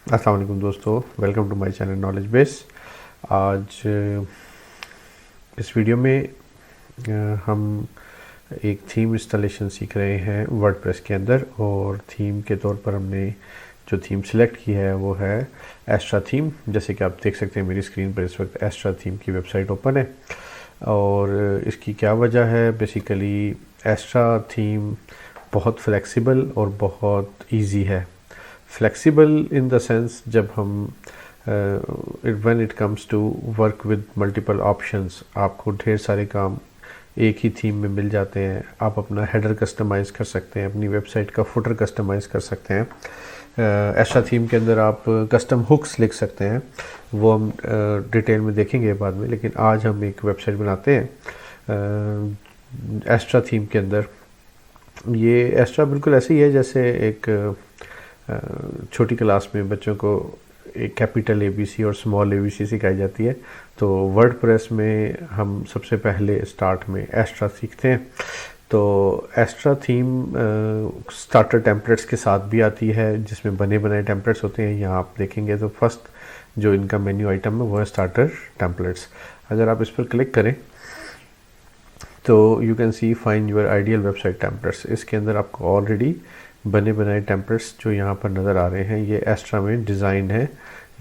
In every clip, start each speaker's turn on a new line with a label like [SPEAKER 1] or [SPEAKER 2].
[SPEAKER 1] अस्सलाम वालेकुम दोस्तों, welcome to my channel knowledge base. आज इस वीडियो में हम एक थीम इंस्टॉलेशन सीख रहे हैं वर्डप्रेस के अंदर। और थीम के तौर पर हमने जो थीम सिलेक्ट की है वो है एस्ट्रा थीम। जैसे कि आप देख सकते हैं मेरी स्क्रीन पर इस वक्त एस्ट्रा थीम की वेबसाइट ओपन है। और इसकी क्या वजह है, बेसिकली एस्ट्रा थीम बहुत फ्लेक्सिबल और बहुत इजी है। फ्लेक्सिबल इन द सेंस जब हम when it comes to work with multiple options, आपको ढेर सारे काम एक ही थीम में मिल जाते हैं। आप अपना हेडर कस्टमाइज़ कर सकते हैं, अपनी वेबसाइट का फुटर कस्टमाइज़ कर सकते हैं। ऐसा थीम के अंदर आप कस्टम हुक्स लिख सकते हैं, वो हम डिटेल में देखेंगे बाद में। लेकिन आज हम एक वेबसाइट बनाते हैं एस्ट्रा थीम के अंदर। ये एस्ट्रा बिल्कुल ऐसे ही है जैसे एक छोटी क्लास में बच्चों को एक कैपिटल ABC और स्मॉल ABC सिखाई जाती है। तो वर्डप्रेस में हम सबसे पहले स्टार्ट में एस्ट्रा सीखते हैं। तो एस्ट्रा थीम स्टार्टर टेम्पलेट्स के साथ भी आती है, जिसमें बने बनाए टेम्पलेट्स होते हैं। यहाँ आप देखेंगे तो फर्स्ट जो इनका मेन्यू आइटम है वो है स्टार्टर टेम्पलेट्स। अगर आप इस पर क्लिक करें तो you can C find your ideal website templates. इसके अंदर आपको ऑलरेडी बने बनाए टेम्पलेट्स जो यहाँ पर नज़र आ रहे हैं, ये एस्ट्रा में डिज़ाइन है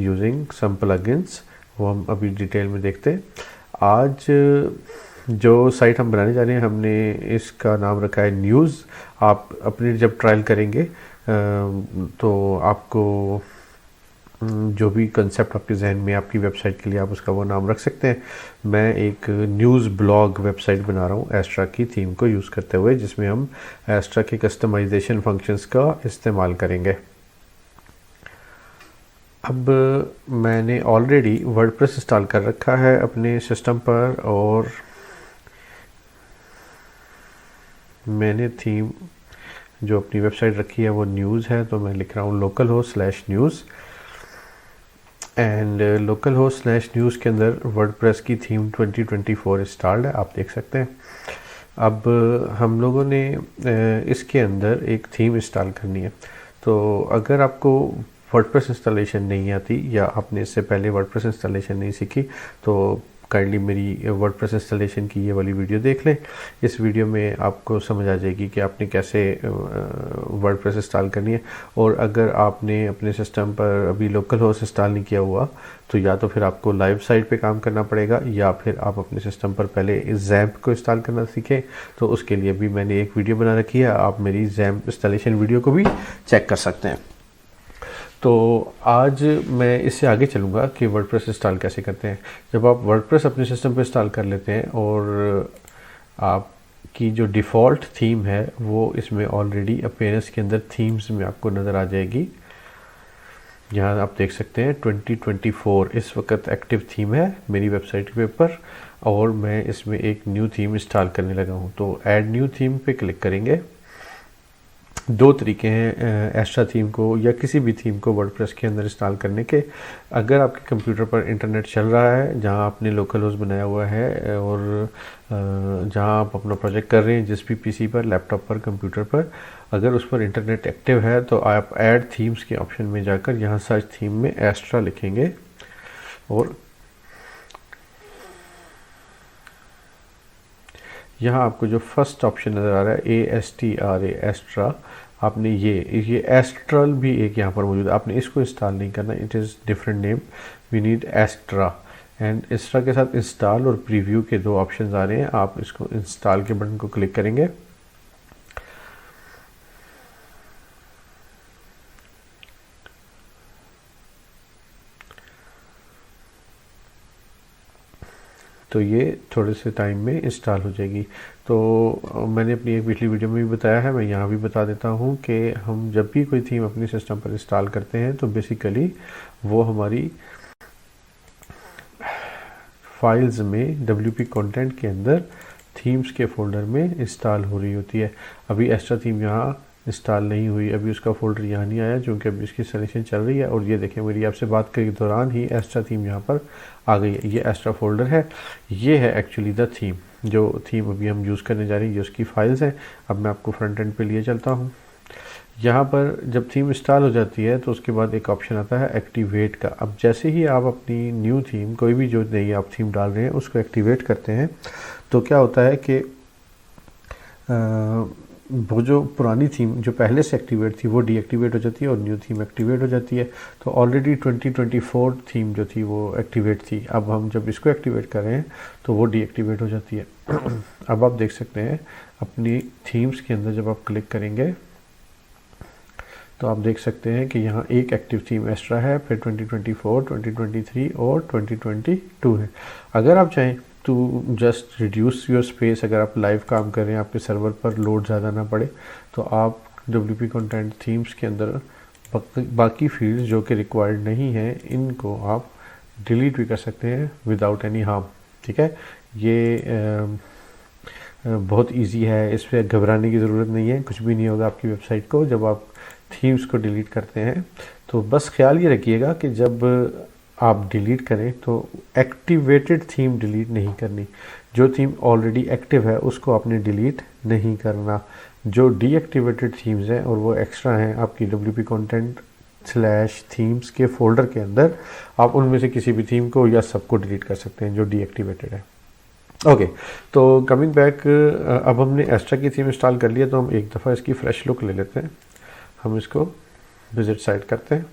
[SPEAKER 1] यूजिंग सम प्लगइन्स। वो हम अभी डिटेल में देखते हैं। आज जो साइट हम बनाने जा रहे हैं, हमने इसका नाम रखा है न्यूज़। आप अपनी जब ट्रायल करेंगे तो आपको जो भी कंसेप्ट आपके जहन में आपकी वेबसाइट के लिए आप उसका वो नाम रख सकते हैं। मैं एक न्यूज़ ब्लॉग वेबसाइट बना रहा हूँ एस्ट्रा की थीम को यूज़ करते हुए, जिसमें हम एस्ट्रा के कस्टमाइजेशन फंक्शंस का इस्तेमाल करेंगे। अब मैंने ऑलरेडी वर्डप्रेस इंस्टॉल कर रखा है अपने सिस्टम पर, और मैंने थीम जो अपनी वेबसाइट रखी है वो न्यूज़ है। तो मैं लिख रहा हूँ localhost/news एंड localhost/news के अंदर वर्डप्रेस की थीम 2024 इंस्टॉल्ड है, आप देख सकते हैं। अब हम लोगों ने इसके अंदर एक थीम इंस्टॉल करनी है। तो अगर आपको वर्डप्रेस इंस्टॉलेशन नहीं आती या आपने इससे पहले वर्डप्रेस इंस्टॉलेशन नहीं सीखी, तो काइंडली मेरी वर्डप्रेस इंस्टॉलेशन की ये वाली वीडियो देख लें। इस वीडियो में आपको समझ आ जाएगी कि आपने कैसे वर्डप्रेस इंस्टॉल करनी है। और अगर आपने अपने सिस्टम पर अभी लोकल होस्ट इंस्टॉल नहीं किया हुआ, तो या तो फिर आपको लाइव साइट पे काम करना पड़ेगा, या फिर आप अपने सिस्टम पर पहले ज़ैम्प को इंस्टॉल करना सीखें। तो उसके लिए भी मैंने एक वीडियो बना रखी है, आप मेरी ज़ैम्प इंस्टॉलेशन वीडियो को भी चेक कर सकते हैं। तो आज मैं इससे आगे चलूँगा कि वर्डप्रेस इंस्टॉल कैसे करते हैं। जब आप वर्डप्रेस अपने सिस्टम पर इंस्टॉल कर लेते हैं और आपकी जो डिफ़ॉल्ट थीम है वो इसमें ऑलरेडी अपीयरेंस के अंदर थीम्स में आपको नज़र आ जाएगी। यहाँ आप देख सकते हैं 2024 इस वक्त एक्टिव थीम है मेरी वेबसाइट के ऊपर, और मैं इसमें एक न्यू थीम इंस्टॉल करने लगा हूँ। तो ऐड न्यू थीम पे क्लिक करेंगे। दो तरीके हैं एस्ट्रा थीम को या किसी भी थीम को वर्डप्रेस के अंदर इंस्टॉल करने के। अगर आपके कंप्यूटर पर इंटरनेट चल रहा है, जहां आपने लोकल होस्ट बनाया हुआ है और जहां आप अपना प्रोजेक्ट कर रहे हैं, जिस भी पीसी पर, लैपटॉप पर, कंप्यूटर पर, अगर उस पर इंटरनेट एक्टिव है तो आप ऐड थीम्स के ऑप्शन में जाकर यहाँ सर्च थीम में एस्ट्रा लिखेंगे और यहाँ आपको जो फर्स्ट ऑप्शन नज़र आ रहा है ASTRA एस्ट्रा, आपने ये एस्ट्रल भी एक यहाँ पर मौजूद है, आपने इसको इंस्टॉल नहीं करना। It is different name, we need Astra. And Astra के साथ इंस्टॉल और प्रीव्यू के दो ऑप्शंस आ रहे हैं। आप इसको इंस्टॉल के बटन को क्लिक करेंगे। तो ये थोड़े से टाइम में इंस्टॉल हो जाएगी। तो मैंने अपनी एक पिछली वीडियो में भी बताया है, मैं यहाँ भी बता देता हूँ कि हम जब भी कोई थीम अपने सिस्टम पर इंस्टॉल करते हैं तो बेसिकली वो हमारी फाइल्स में WP कंटेंट के अंदर थीम्स के फोल्डर में इंस्टॉल हो रही होती है। अभी एस्ट्रा थीम यहाँ इंस्टॉल नहीं हुई, अभी उसका फोल्डर यहाँ नहीं आया, क्योंकि अभी इसकी इंस्टॉलेशन चल रही है। और ये देखें, मेरी आपसे बात के दौरान ही एस्ट्रा थीम यहाँ पर आ गई है। ये एस्ट्रा फोल्डर है, ये है एक्चुअली द थीम। जो थीम अभी हम यूज़ करने जा रहे हैं ये उसकी फाइल्स हैं। अब मैं आपको फ्रंट एंड पे लिए चलता हूँ। यहाँ पर जब थीम इंस्टॉल हो जाती है तो उसके बाद एक ऑप्शन आता है एक्टिवेट का। अब जैसे ही आप अपनी न्यू थीम, कोई भी जो नई आप थीम डाल रहे हैं उसको एक्टिवेट करते हैं तो क्या होता है कि वो जो पुरानी थीम जो पहले से एक्टिवेट थी वो डीएक्टिवेट हो जाती है और न्यू थीम एक्टिवेट हो जाती है। तो ऑलरेडी 2024 थीम जो थी वो एक्टिवेट थी, अब हम जब इसको एक्टिवेट कर रहे हैं तो वो डीएक्टिवेट हो जाती है। अब आप देख सकते हैं अपनी थीम्स के अंदर जब आप क्लिक करेंगे तो आप देख सकते हैं कि यहाँ एक एक्टिव थीम एस्ट्रा है, फिर 2024, 2023 और 2022 है। अगर आप चाहें तो जस्ट रिड्यूस योर स्पेस, अगर आप लाइव काम कर रहे हैं, आपके सर्वर पर लोड ज़्यादा ना पड़े, तो आप WP कंटेंट थीम्स के अंदर बाकी फील्ड्स जो कि रिक्वायर्ड नहीं है इनको आप डिलीट भी कर सकते हैं विदाउट एनी हार्म। ठीक है, ये बहुत इजी है, इस पर घबराने की ज़रूरत नहीं है, कुछ भी नहीं होगा आपकी वेबसाइट को जब आप थीम्स को डिलीट करते हैं। तो बस ख्याल ये रखिएगा कि जब आप डिलीट करें तो एक्टिवेटेड थीम डिलीट नहीं करनी, जो थीम ऑलरेडी एक्टिव है उसको आपने डिलीट नहीं करना। जो डीएक्टिवेटेड थीम्स हैं और वो एक्स्ट्रा हैं आपकी WP कंटेंट /थीम्स के फोल्डर के अंदर, आप उनमें से किसी भी थीम को या सबको डिलीट कर सकते हैं जो डीएक्टिवेटेड है। ओके, तो कमिंग बैक, अब हमने एस्ट्रा की थीम इंस्टॉल कर लिया तो हम एक दफ़ा इसकी फ्रेश लुक ले लेते हैं। हम इसको विजिट साइट करते हैं।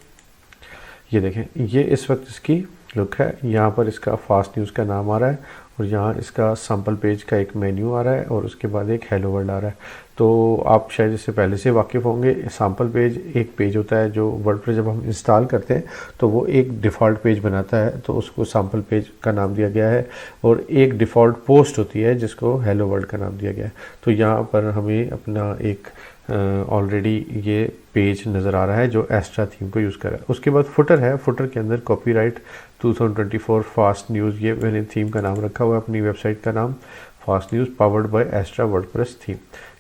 [SPEAKER 1] ये देखें, ये इस वक्त इसकी लुक है। यहाँ पर इसका फास्ट न्यूज़ का नाम आ रहा है और यहाँ इसका सैम्पल पेज का एक मेन्यू आ रहा है और उसके बाद एक हेलो वर्ल्ड आ रहा है। तो आप शायद इससे पहले से वाकिफ़ होंगे, सैम्पल पेज एक पेज होता है जो वर्डप्रेस जब हम इंस्टॉल करते हैं तो वो एक डिफ़ॉल्ट पेज बनाता है, तो उसको सैम्पल पेज का नाम दिया गया है। और एक डिफ़ॉल्ट पोस्ट होती है जिसको हेलो वर्ल्ड का नाम दिया गया है। तो यहाँ पर हमें अपना एक ऑलरेडी ये पेज नज़र आ रहा है जो एस्ट्रा थीम को यूज़ कर रहा है। उसके बाद फुटर है, फुटर के अंदर कॉपीराइट 2024 फास्ट न्यूज़, ये मैंने थीम का नाम रखा हुआ है, अपनी वेबसाइट का नाम fast news powered by Astra WordPress theme.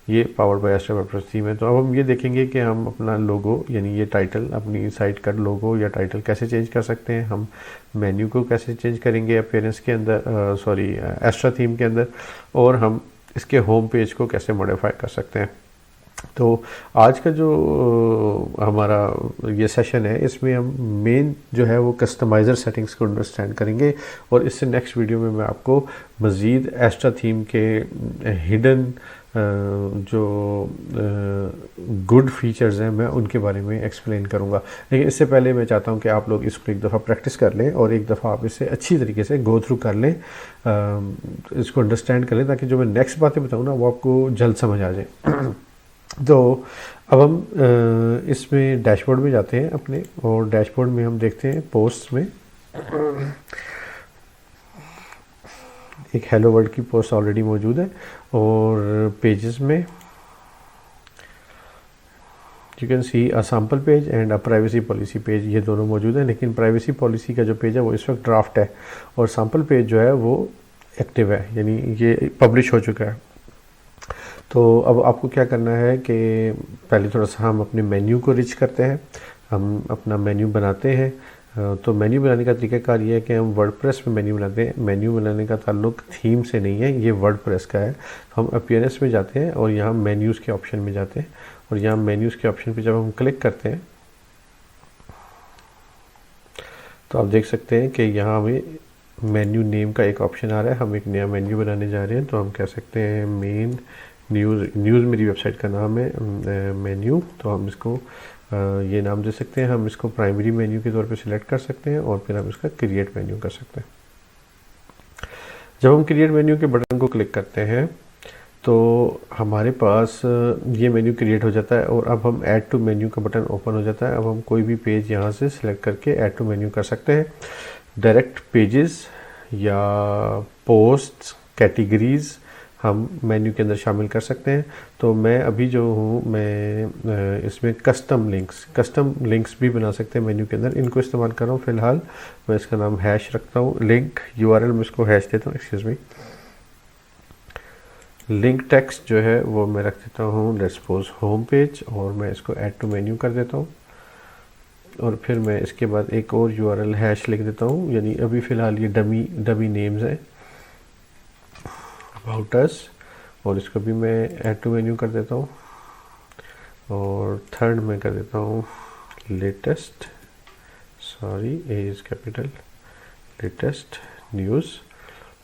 [SPEAKER 1] ये powered by Astra WordPress theme है। तो अब हम ये देखेंगे कि हम अपना लोगो यानी ये टाइटल, अपनी साइट का लोगो या टाइटल कैसे चेंज कर सकते हैं, हम मेन्यू को कैसे चेंज करेंगे अपीयरेंस के अंदर, सॉरी एस्ट्रा थीम के अंदर, और हम इसके होम पेज को कैसे मॉडिफाई कर सकते हैं। तो आज का जो हमारा ये सेशन है इसमें हम मेन जो है वो कस्टमाइज़र सेटिंग्स को अंडरस्टैंड करेंगे और इससे नेक्स्ट वीडियो में मैं आपको मज़ीद एस्ट्रा थीम के हिडन जो गुड फीचर्स हैं मैं उनके बारे में एक्सप्लेन करूंगा। लेकिन इससे पहले मैं चाहता हूं कि आप लोग इसको एक दफ़ा प्रैक्टिस कर लें और एक दफ़ा आप इसे अच्छी तरीके से गो थ्रू कर लें, इसको अंडरस्टैंड कर लें, ताकि जो मैं नेक्स्ट बातें बताऊँ ना वो आपको जल्द समझ आ जाए। तो अब हम इसमें डैशबोर्ड में जाते हैं अपने, और डैशबोर्ड में हम देखते हैं पोस्ट में एक हेलो वर्ल्ड की पोस्ट ऑलरेडी मौजूद है और पेजेस में you can C a sample page and a privacy policy page, ये दोनों मौजूद हैं। लेकिन प्राइवेसी पॉलिसी का जो पेज है वो इस वक्त ड्राफ्ट है और सैम्पल पेज जो है वो एक्टिव है, यानी ये पब्लिश हो चुका है। तो अब आपको क्या करना है कि पहले थोड़ा सा हम अपने मेन्यू को रिच करते हैं, हम अपना मेन्यू बनाते हैं। तो मेन्यू बनाने का तरीकाकार ये है कि हम वर्डप्रेस में मेन्यू बनाते हैं। मेन्यू बनाने का ताल्लुक थीम से नहीं है, ये वर्डप्रेस का है। तो हम अपीयरेंस में जाते हैं और यहाँ मेन्यूज़ के ऑप्शन में जाते हैं और यहाँ मेन्यूज़ के ऑप्शन पे जब हम क्लिक करते हैं तो आप देख सकते हैं कि यहाँ हमें मेन्यू नेम का एक ऑप्शन आ रहा है। हम एक नया मेन्यू बनाने जा रहे हैं, तो हम कह सकते हैं मेन न्यूज़ मेरी वेबसाइट का नाम है मेन्यू, तो हम इसको ये नाम दे सकते हैं। हम इसको प्राइमरी मेन्यू के तौर पे सिलेक्ट कर सकते हैं और फिर हम इसका क्रिएट मेन्यू कर सकते हैं। जब हम क्रिएट मेन्यू के बटन को क्लिक करते हैं तो हमारे पास ये मेन्यू क्रिएट हो जाता है और अब हम ऐड टू मेन्यू का बटन ओपन हो जाता है। अब हम कोई भी पेज यहाँ से सिलेक्ट करके ऐड टू मेन्यू कर सकते हैं। डायरेक्ट पेजेस या पोस्ट कैटेगरीज़ हम मेन्यू के अंदर शामिल कर सकते हैं। तो मैं अभी जो हूँ मैं इसमें कस्टम लिंक्स भी बना सकते हैं मेन्यू के अंदर, इनको इस्तेमाल कर रहा हूँ फ़िलहाल। मैं इसका नाम हैश रखता हूँ, लिंक URL में इसको हैश देता हूँ, एक्सक्यूज़ मी। लिंक टेक्स्ट जो है वो मैं रख देता हूँ लेट्स सपोज होम पेज, और मैं इसको ऐड टू मेन्यू कर देता हूँ और फिर मैं इसके बाद एक और URL हैश लिख देता हूँ, यानी अभी फ़िलहाल ये डमी नेम्स हैं अबाउट अस, और इसको भी मैं ऐड टू मेन्यू कर देता हूँ। और थर्ड में कर देता हूँ latest, sorry A is capital, latest news.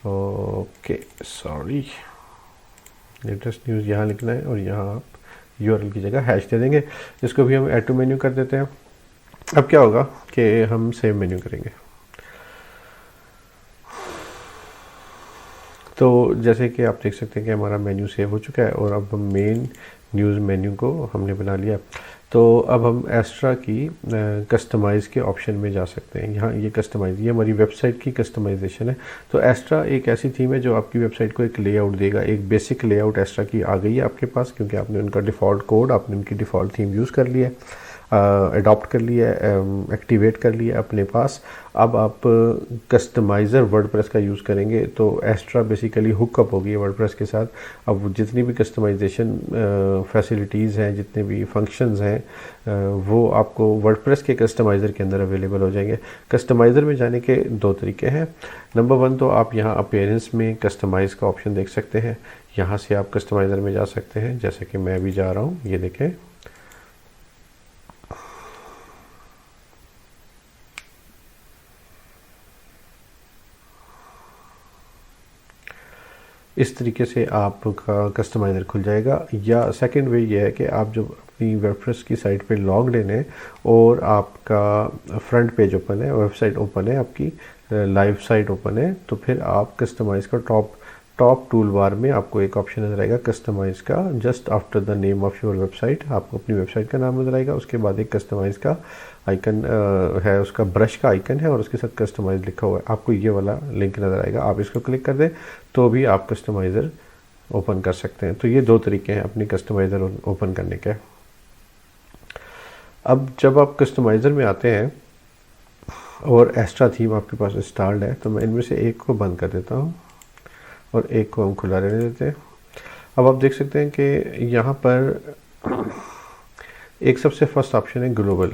[SPEAKER 1] Okay sorry, latest news यहाँ लिखना है और यहाँ आप यूआरएल की जगह हैश दे देंगे। इसको भी हम ऐड टू मेन्यू कर देते हैं। अब क्या होगा कि हम सेव मेन्यू करेंगे। तो जैसे कि आप देख सकते हैं कि हमारा मेन्यू सेव हो चुका है और अब हम मेन न्यूज़ मेन्यू को हमने बना लिया। तो अब हम एक्स्ट्रा की कस्टमाइज़ के ऑप्शन में जा सकते हैं। यहाँ ये कस्टमाइज़, ये हमारी वेबसाइट की कस्टमाइजेशन है। तो एक्स्ट्रा एक ऐसी थीम है जो आपकी वेबसाइट को एक लेआउट देगा। एक बेसिक लेआउट एक्स्ट्रा की आ गई है आपके पास, क्योंकि आपने उनका डिफ़ॉल्ट कोड, आपने उनकी डिफ़ॉल्ट थीम यूज़ कर लिया है, अडॉप्ट कर लिया, एक्टिवेट कर लिया अपने पास। अब आप कस्टमाइज़र वर्डप्रेस का यूज़ करेंगे तो एक्स्ट्रा बेसिकली हुकअप होगी वर्डप्रेस के साथ। अब जितनी भी कस्टमाइजेशन फैसिलिटीज़ हैं, जितने भी फंक्शंस हैं, वो आपको वर्डप्रेस के कस्टमाइज़र के अंदर अवेलेबल हो जाएंगे। कस्टमाइज़र में जाने के दो तरीके हैं। नंबर वन तो आप यहाँ अपीयरेंस में कस्टमाइज़ का ऑप्शन देख सकते हैं। यहाँ से आप कस्टमाइज़र में जा सकते हैं, जैसे कि मैं भी जा रहा हूँ, ये देखें। इस तरीके से आपका कस्टमाइज़र खुल जाएगा। या सेकंड वे ये है कि आप जब अपनी वर्डप्रेस की साइट पे लॉग्ड इन है और आपका फ्रंट पेज ओपन है, वेबसाइट ओपन है, आपकी लाइव साइट ओपन है, तो फिर आप कस्टमाइज़ का टॉप टूल बार में आपको एक ऑप्शन नजर आएगा कस्टमाइज़ का। Just after the name of your website आपको अपनी वेबसाइट का नाम नजर आएगा। उसके बाद एक कस्टमाइज़ का आइकन है, उसका ब्रश का आइकन है और उसके साथ कस्टमाइज़ लिखा हुआ है। आपको ये वाला लिंक नज़र आएगा, आप इसको क्लिक कर दें तो भी आप कस्टमाइज़र ओपन कर सकते हैं। तो ये दो तरीके हैं अपनी कस्टमाइज़र ओपन करने के। अब जब आप कस्टमाइज़र में आते हैं और एक्स्ट्रा थीम आपके पास इंस्टॉल्ड है, तो मैं इनमें से एक को बंद कर देता हूँ और एक को हम खुला रहने देते हैं। अब आप देख सकते हैं कि यहाँ पर एक सबसे फर्स्ट ऑप्शन है ग्लोबल।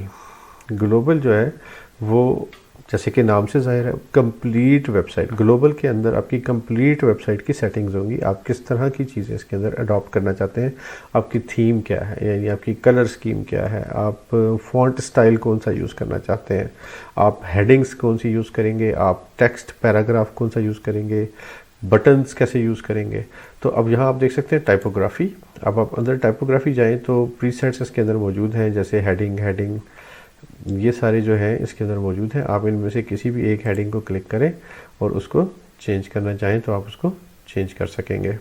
[SPEAKER 1] ग्लोबल जो है वो जैसे कि नाम से जाहिर है कंप्लीट वेबसाइट। ग्लोबल के अंदर आपकी कंप्लीट वेबसाइट की सेटिंग्स होंगी। आप किस तरह की चीज़ें इसके अंदर अडॉप्ट करना चाहते हैं, आपकी थीम क्या है, यानी आपकी कलर स्कीम क्या है, आप फॉन्ट स्टाइल कौन सा यूज़ करना चाहते हैं, आप हेडिंग्स कौन सी यूज़ करेंगे, आप टेक्स्ट पैराग्राफ कौन सा यूज़ करेंगे, बटन्स कैसे यूज़ करेंगे। तो अब यहाँ आप देख सकते हैं टाइपोग्राफी। अब आप अंदर टाइपोग्राफी जाएँ तो प्रीसेट्स इसके अंदर मौजूद हैं, जैसे हेडिंग ये सारे जो हैं इसके अंदर मौजूद हैं। आप इनमें से किसी भी एक हेडिंग को क्लिक करें और उसको चेंज करना चाहें तो आप उसको चेंज कर सकेंगे।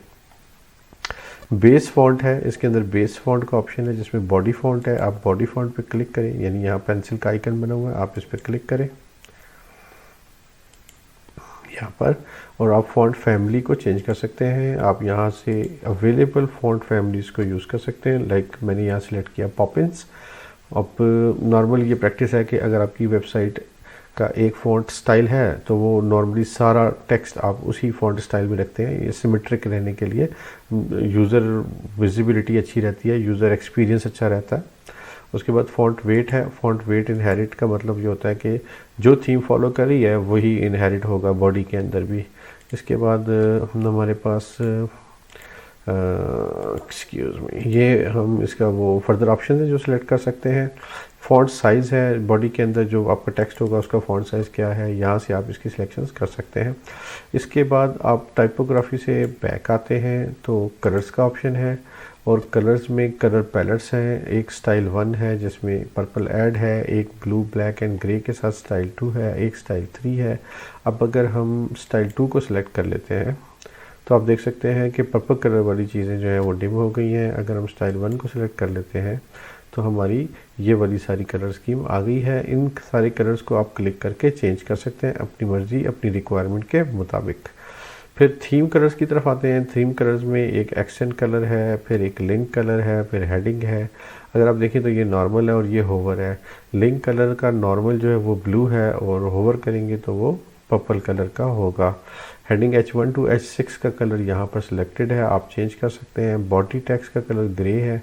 [SPEAKER 1] बेस फॉन्ट है, इसके अंदर बेस फॉन्ट का ऑप्शन है जिसमें बॉडी फॉन्ट है। आप बॉडी फॉन्ट पे क्लिक करें, यानी यहाँ पेंसिल का आइकन बना हुआ है, आप इस पर क्लिक करें यहाँ पर और आप फॉन्ट फैमिली को चेंज कर सकते हैं। आप यहाँ से अवेलेबल फॉन्ट फैमिलीज़ को यूज़ कर सकते हैं। लाइक मैंने यहाँ सिलेक्ट किया पॉपिंस। अब नॉर्मल ये प्रैक्टिस है कि अगर आपकी वेबसाइट का एक फ़ॉन्ट स्टाइल है तो वो नॉर्मली सारा टेक्स्ट आप उसी फ़ॉन्ट स्टाइल में रखते हैं। ये सिमेट्रिक रहने के लिए, यूज़र विजिबिलिटी अच्छी रहती है, यूज़र एक्सपीरियंस अच्छा रहता है। उसके बाद फ़ॉन्ट वेट है। फ़ॉन्ट वेट इनहेरिट का मतलब ये होता है कि जो थीम फॉलो कर रही है वही इनहेरिट होगा बॉडी के अंदर भी। इसके बाद हमारे पास एक्सक्यूज़ मी, ये हम इसका वो फर्दर ऑप्शन है जो सिलेक्ट कर सकते हैं। फ़ॉन्ट साइज़ है, बॉडी के अंदर जो आपका टेक्स्ट होगा उसका फ़ॉन्ट साइज़ क्या है, यहाँ से आप इसकी सिलेक्शंस कर सकते हैं। इसके बाद आप टाइपोग्राफी से बैक आते हैं तो कलर्स का ऑप्शन है और कलर्स में कलर पैलेट्स हैं। एक स्टाइल 1 है जिसमें पर्पल ऐड है, एक ब्लू ब्लैक एंड ग्रे के साथ स्टाइल 2 है, एक स्टाइल 3 है। अब अगर हम स्टाइल 2 को सिलेक्ट कर लेते हैं तो आप देख सकते हैं कि पर्पल कलर वाली चीज़ें जो हैं वो डिम हो गई हैं। अगर हम स्टाइल 1 को सिलेक्ट कर लेते हैं तो हमारी ये वाली सारी कलर स्कीम आ गई है। इन सारे कलर्स को आप क्लिक करके चेंज कर सकते हैं अपनी मर्ज़ी, अपनी रिक्वायरमेंट के मुताबिक। फिर थीम कलर्स की तरफ आते हैं। थीम कलर्स में एक एक्सेंट कलर है, फिर एक लिंक कलर है, फिर हेडिंग है। अगर आप देखें तो ये नॉर्मल है और ये होवर है। लिंक कलर का नॉर्मल जो है वो ब्लू है और होवर करेंगे तो वो पर्पल कलर का होगा। हेडिंग H1 to H6 का कलर यहाँ पर सिलेक्टेड है, आप चेंज कर सकते हैं। बॉडी टेक्स्ट का कलर ग्रे है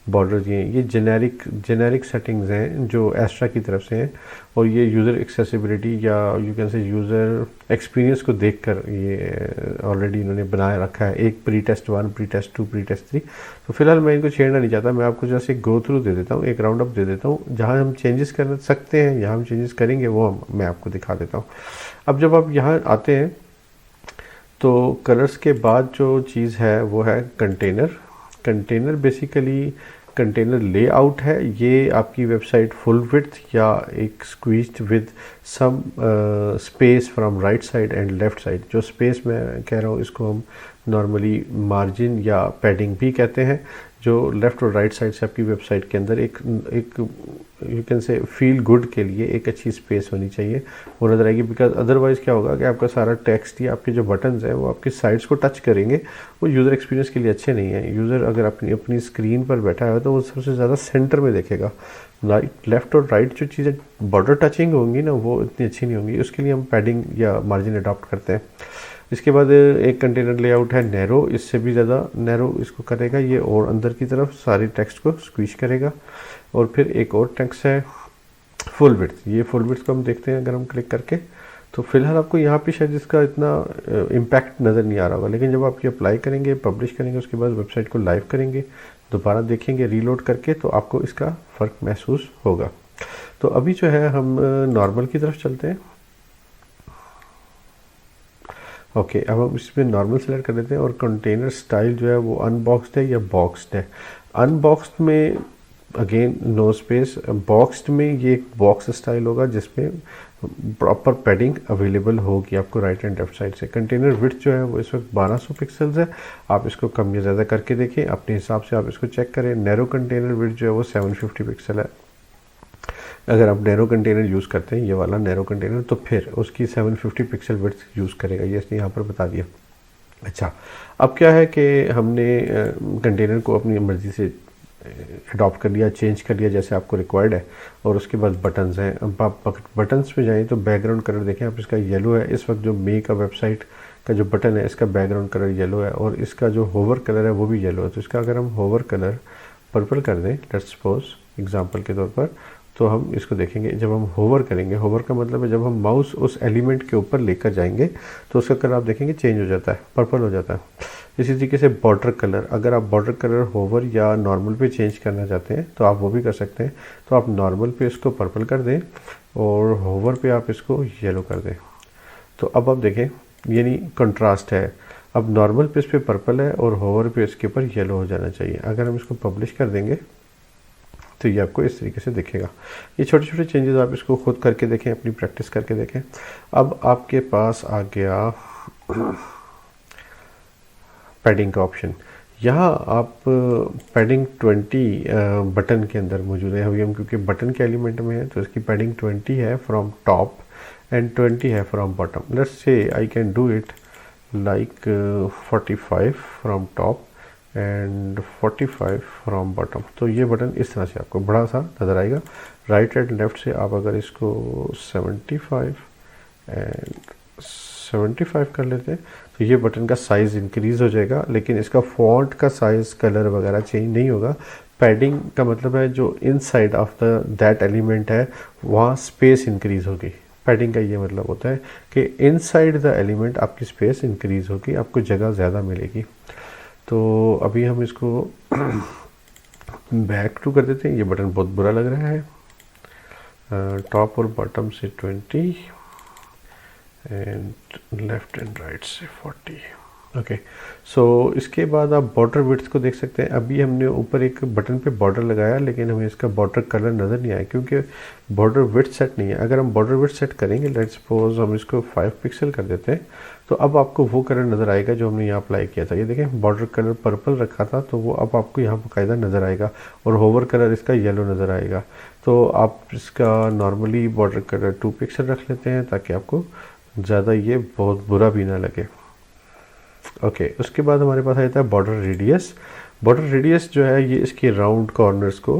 [SPEAKER 1] बॉर्डर ये जेनेरिक सेटिंग्स हैं जो एस्ट्रा की तरफ से हैं, और ये यूज़र एक्सेसिबिलिटी या you can say user experience को देखकर ये ऑलरेडी इन्होंने बनाए रखा है। एक pre test 1, pre test 2, pre test 3। तो फिलहाल मैं इनको छेड़ना नहीं चाहता, मैं आपको जैसे गो थ्रू दे देता हूँ, एक राउंड अप दे देता हूँ। जहाँ हम चेंजेस कर सकते हैं, जहाँ हम चेंजेस करेंगे वो मैं आपको दिखा देता हूँ। अब जब आप यहाँ आते हैं तो कलर्स के बाद जो चीज़ है वो है कंटेनर बेसिकली कंटेनर लेआउट है। ये आपकी वेबसाइट फुल विड्थ या एक squeezed with some space from right side and left side. जो स्पेस मैं कह रहा हूँ इसको हम नॉर्मली मार्जिन या पैडिंग भी कहते हैं, जो लेफ़्ट और राइट साइड से आपकी वेबसाइट के अंदर एक यू कैन से फील गुड के लिए एक अच्छी स्पेस होनी चाहिए, वो नज़र आएगी। बिकॉज अदरवाइज़ क्या होगा कि आपका सारा टेक्स्ट या आपके जो बटन्स हैं वो आपकी साइड्स को टच करेंगे, वो यूज़र एक्सपीरियंस के लिए अच्छे नहीं है। यूज़र अगर अपनी स्क्रीन पर बैठा है तो वो सबसे ज़्यादा सेंटर में देखेगा। लेफ़्ट और राइट जो चीज़ें बॉर्डर टचिंग होंगी ना, वो इतनी अच्छी नहीं होंगी। उसके लिए हम पैडिंग या मार्जिन अडॉप्ट करते हैं। इसके बाद एक कंटेनर लेआउट है नैरो, इससे भी ज़्यादा नैरो इसको करेगा ये, और अंदर की तरफ सारी टेक्स्ट को स्क्वीज करेगा। और फिर एक और टेक्स्ट है फुल विड्थ। ये फुल विड्थ को हम देखते हैं अगर हम क्लिक करके, तो फिलहाल आपको यहाँ पे शायद इसका इतना इम्पैक्ट नज़र नहीं आ रहा होगा, लेकिन जब आप ये अप्लाई करेंगे, पब्लिश करेंगे, उसके बाद वेबसाइट को लाइव करेंगे, दोबारा देखेंगे रीलोड करके, तो आपको इसका फ़र्क महसूस होगा। तो अभी जो है हम नॉर्मल की तरफ चलते हैं। ओके, अब हम इसमें नॉर्मल सेलेक्ट कर देते हैं और कंटेनर स्टाइल जो है वो अनबॉक्स्ड है या बॉक्स्ड है। अनबॉक्स्ड में अगेन नो स्पेस, बॉक्स्ड में ये एक बॉक्स स्टाइल होगा जिसमें प्रॉपर पैडिंग अवेलेबल होगी आपको राइट एंड लेफ्ट साइड से। कंटेनर विड्थ जो है वो इस वक्त 1200 पिक्सल्स है। आप इसको कम या ज़्यादा करके देखें, अपने हिसाब से आप इसको चेक करें। नैरो कंटेनर विड्थ जो है वो 750 पिक्सल है। अगर आप नैरो कंटेनर यूज़ करते हैं, ये वाला नैरो कंटेनर, तो फिर उसकी 750 पिक्सल विड्थ यूज़ करेगा, ये इसने यहाँ पर बता दिया। अच्छा, अब क्या है कि हमने कंटेनर को अपनी मर्ज़ी से अडॉप्ट कर लिया, चेंज कर लिया जैसे आपको रिक्वायर्ड है। और उसके बाद बटन्स हैं। अब आप बटन्स पे जाएं तो बैकग्राउंड कलर देखें आप, इसका येलो है। इस वक्त जो मे का वेबसाइट का जो बटन है इसका बैकग्राउंड कलर येलो है, और इसका जो होवर कलर है वो भी येलो है। तो इसका अगर हम होवर कलर पर्पल कर दें, लेट्स सपोज एग्जांपल के तौर पर, तो हम इसको देखेंगे। जब हम होवर करेंगे, होवर का मतलब है जब हम माउस उस एलिमेंट के ऊपर लेकर जाएंगे तो उसका कलर आप देखेंगे चेंज हो जाता है, पर्पल हो जाता है। इसी तरीके से बॉर्डर कलर, अगर आप बॉर्डर कलर होवर या नॉर्मल पे चेंज करना चाहते हैं तो आप वो भी कर सकते हैं। तो आप नॉर्मल पे इसको पर्पल कर दें और होवर पे आप इसको येलो कर दें। तो अब आप देखें यानी कंट्रास्ट है। अब नॉर्मल पे इस पर पर्पल है और होवर पे इसके ऊपर येलो हो जाना चाहिए। अगर हम इसको पब्लिश कर देंगे तो ये आपको इस तरीके से दिखेगा। ये छोटे छोटे चेंजेस आप इसको खुद करके देखें, अपनी प्रैक्टिस करके देखें। अब आपके पास आ गया पैडिंग का ऑप्शन। यहाँ आप पैडिंग 20 बटन के अंदर मौजूद है। अभी हम क्योंकि बटन के एलिमेंट में है तो इसकी पैडिंग 20 है फ्रॉम टॉप एंड 20 है from bottom. Let's say I can do it like 45 from top and 45 from bottom. तो ये बटन इस तरह से आपको बड़ा सा नज़र आएगा। राइट एंड लेफ्ट से आप अगर इसको 75 एंड 75 कर लेते हैं तो ये बटन का साइज़ इंक्रीज़ हो जाएगा, लेकिन इसका फॉन्ट का साइज़, कलर वगैरह चेंज नहीं होगा। पैडिंग का मतलब है जो inside of the that element है वहाँ स्पेस इंक्रीज़ होगी। पैडिंग का ये मतलब होता है कि इनसाइड द एलिमेंट आपकी स्पेस इंक्रीज़ होगी, आपको जगह ज़्यादा मिलेगी। तो अभी हम इसको बैक टू कर देते हैं। ये बटन बहुत बुरा लग रहा है। टॉप और बॉटम से 20 एंड लेफ्ट एंड राइट से 40। ओके, सो इसके बाद आप बॉर्डर विड्थ को देख सकते हैं। अभी हमने ऊपर एक बटन पे बॉर्डर लगाया, लेकिन हमें इसका बॉर्डर कलर नज़र नहीं आया क्योंकि बॉर्डर विड्थ सेट नहीं है। अगर हम बॉर्डर विड्थ सेट करेंगे, लेट्स सपोज हम इसको 5 पिक्सल कर देते हैं, तो अब आपको वो कलर नज़र आएगा जो हमने यहाँ अप्लाई किया था। ये देखें, बॉर्डर कलर पर्पल रखा था तो वो अब आपको यहाँ बाकायदा नज़र आएगा, और होवर कलर इसका येलो नज़र आएगा। तो आप इसका नॉर्मली बॉर्डर कलर 2 पिक्सल रख लेते हैं ताकि आपको ज़्यादा ये बहुत बुरा भी ना लगे। ओके, उसके बाद हमारे पास आ जाता है बॉर्डर रेडियस। बॉर्डर रेडियस जो है ये इसके राउंड कॉर्नर्स को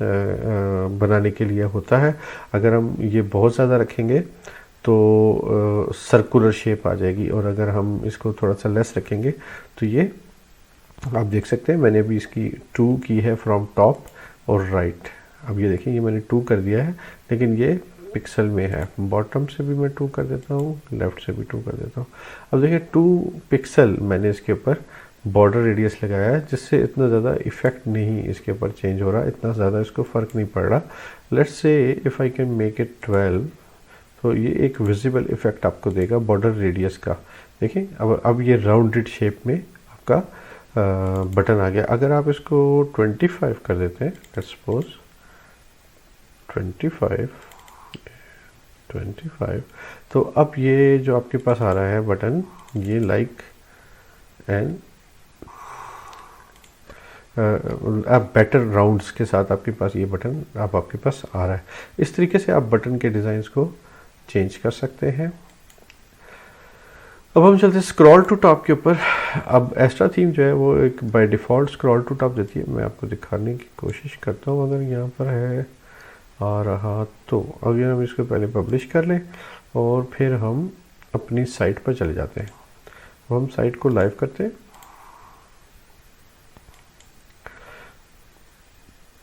[SPEAKER 1] बनाने के लिए होता है। अगर हम ये बहुत ज़्यादा रखेंगे तो सर्कुलर शेप आ जाएगी, और अगर हम इसको थोड़ा सा लेस रखेंगे तो ये आप देख सकते हैं मैंने अभी इसकी 2 की है फ्रॉम टॉप और राइट। अब ये देखिए ये मैंने 2 कर दिया है, लेकिन ये पिक्सल में है। बॉटम से भी मैं 2 कर देता हूँ, लेफ़्ट से भी 2 कर देता हूँ। अब देखिए 2 पिक्सल मैंने इसके ऊपर बॉर्डर रेडियस लगाया है, जिससे इतना ज़्यादा इफेक्ट नहीं इसके ऊपर चेंज हो रहा, इतना ज़्यादा इसको फ़र्क नहीं पड़ रहा। Let's say if I can make it 12, तो ये एक विजिबल इफेक्ट आपको देगा बॉर्डर रेडियस का। देखिए अब ये राउंडेड शेप में आपका बटन आ गया। अगर आप इसको 25 कर देते हैं, लेट्स सपोज 25, तो अब ये जो आपके पास आ रहा है बटन, ये लाइक एंड अब बेटर राउंड्स के साथ आपके पास ये बटन अब आपके पास आ रहा है। इस तरीके से आप बटन के डिज़ाइंस को चेंज कर सकते हैं। अब हम चलते हैं स्क्रॉल टू टॉप के ऊपर। अब एक्स्ट्रा थीम जो है वो एक by default scroll to top देती है। मैं आपको दिखाने की कोशिश करता हूँ, अगर यहाँ पर है आ रहा तो। अगर हम इसको पहले पब्लिश कर लें और फिर हम अपनी साइट पर चले जाते हैं। अब हम साइट को लाइव करते हैं।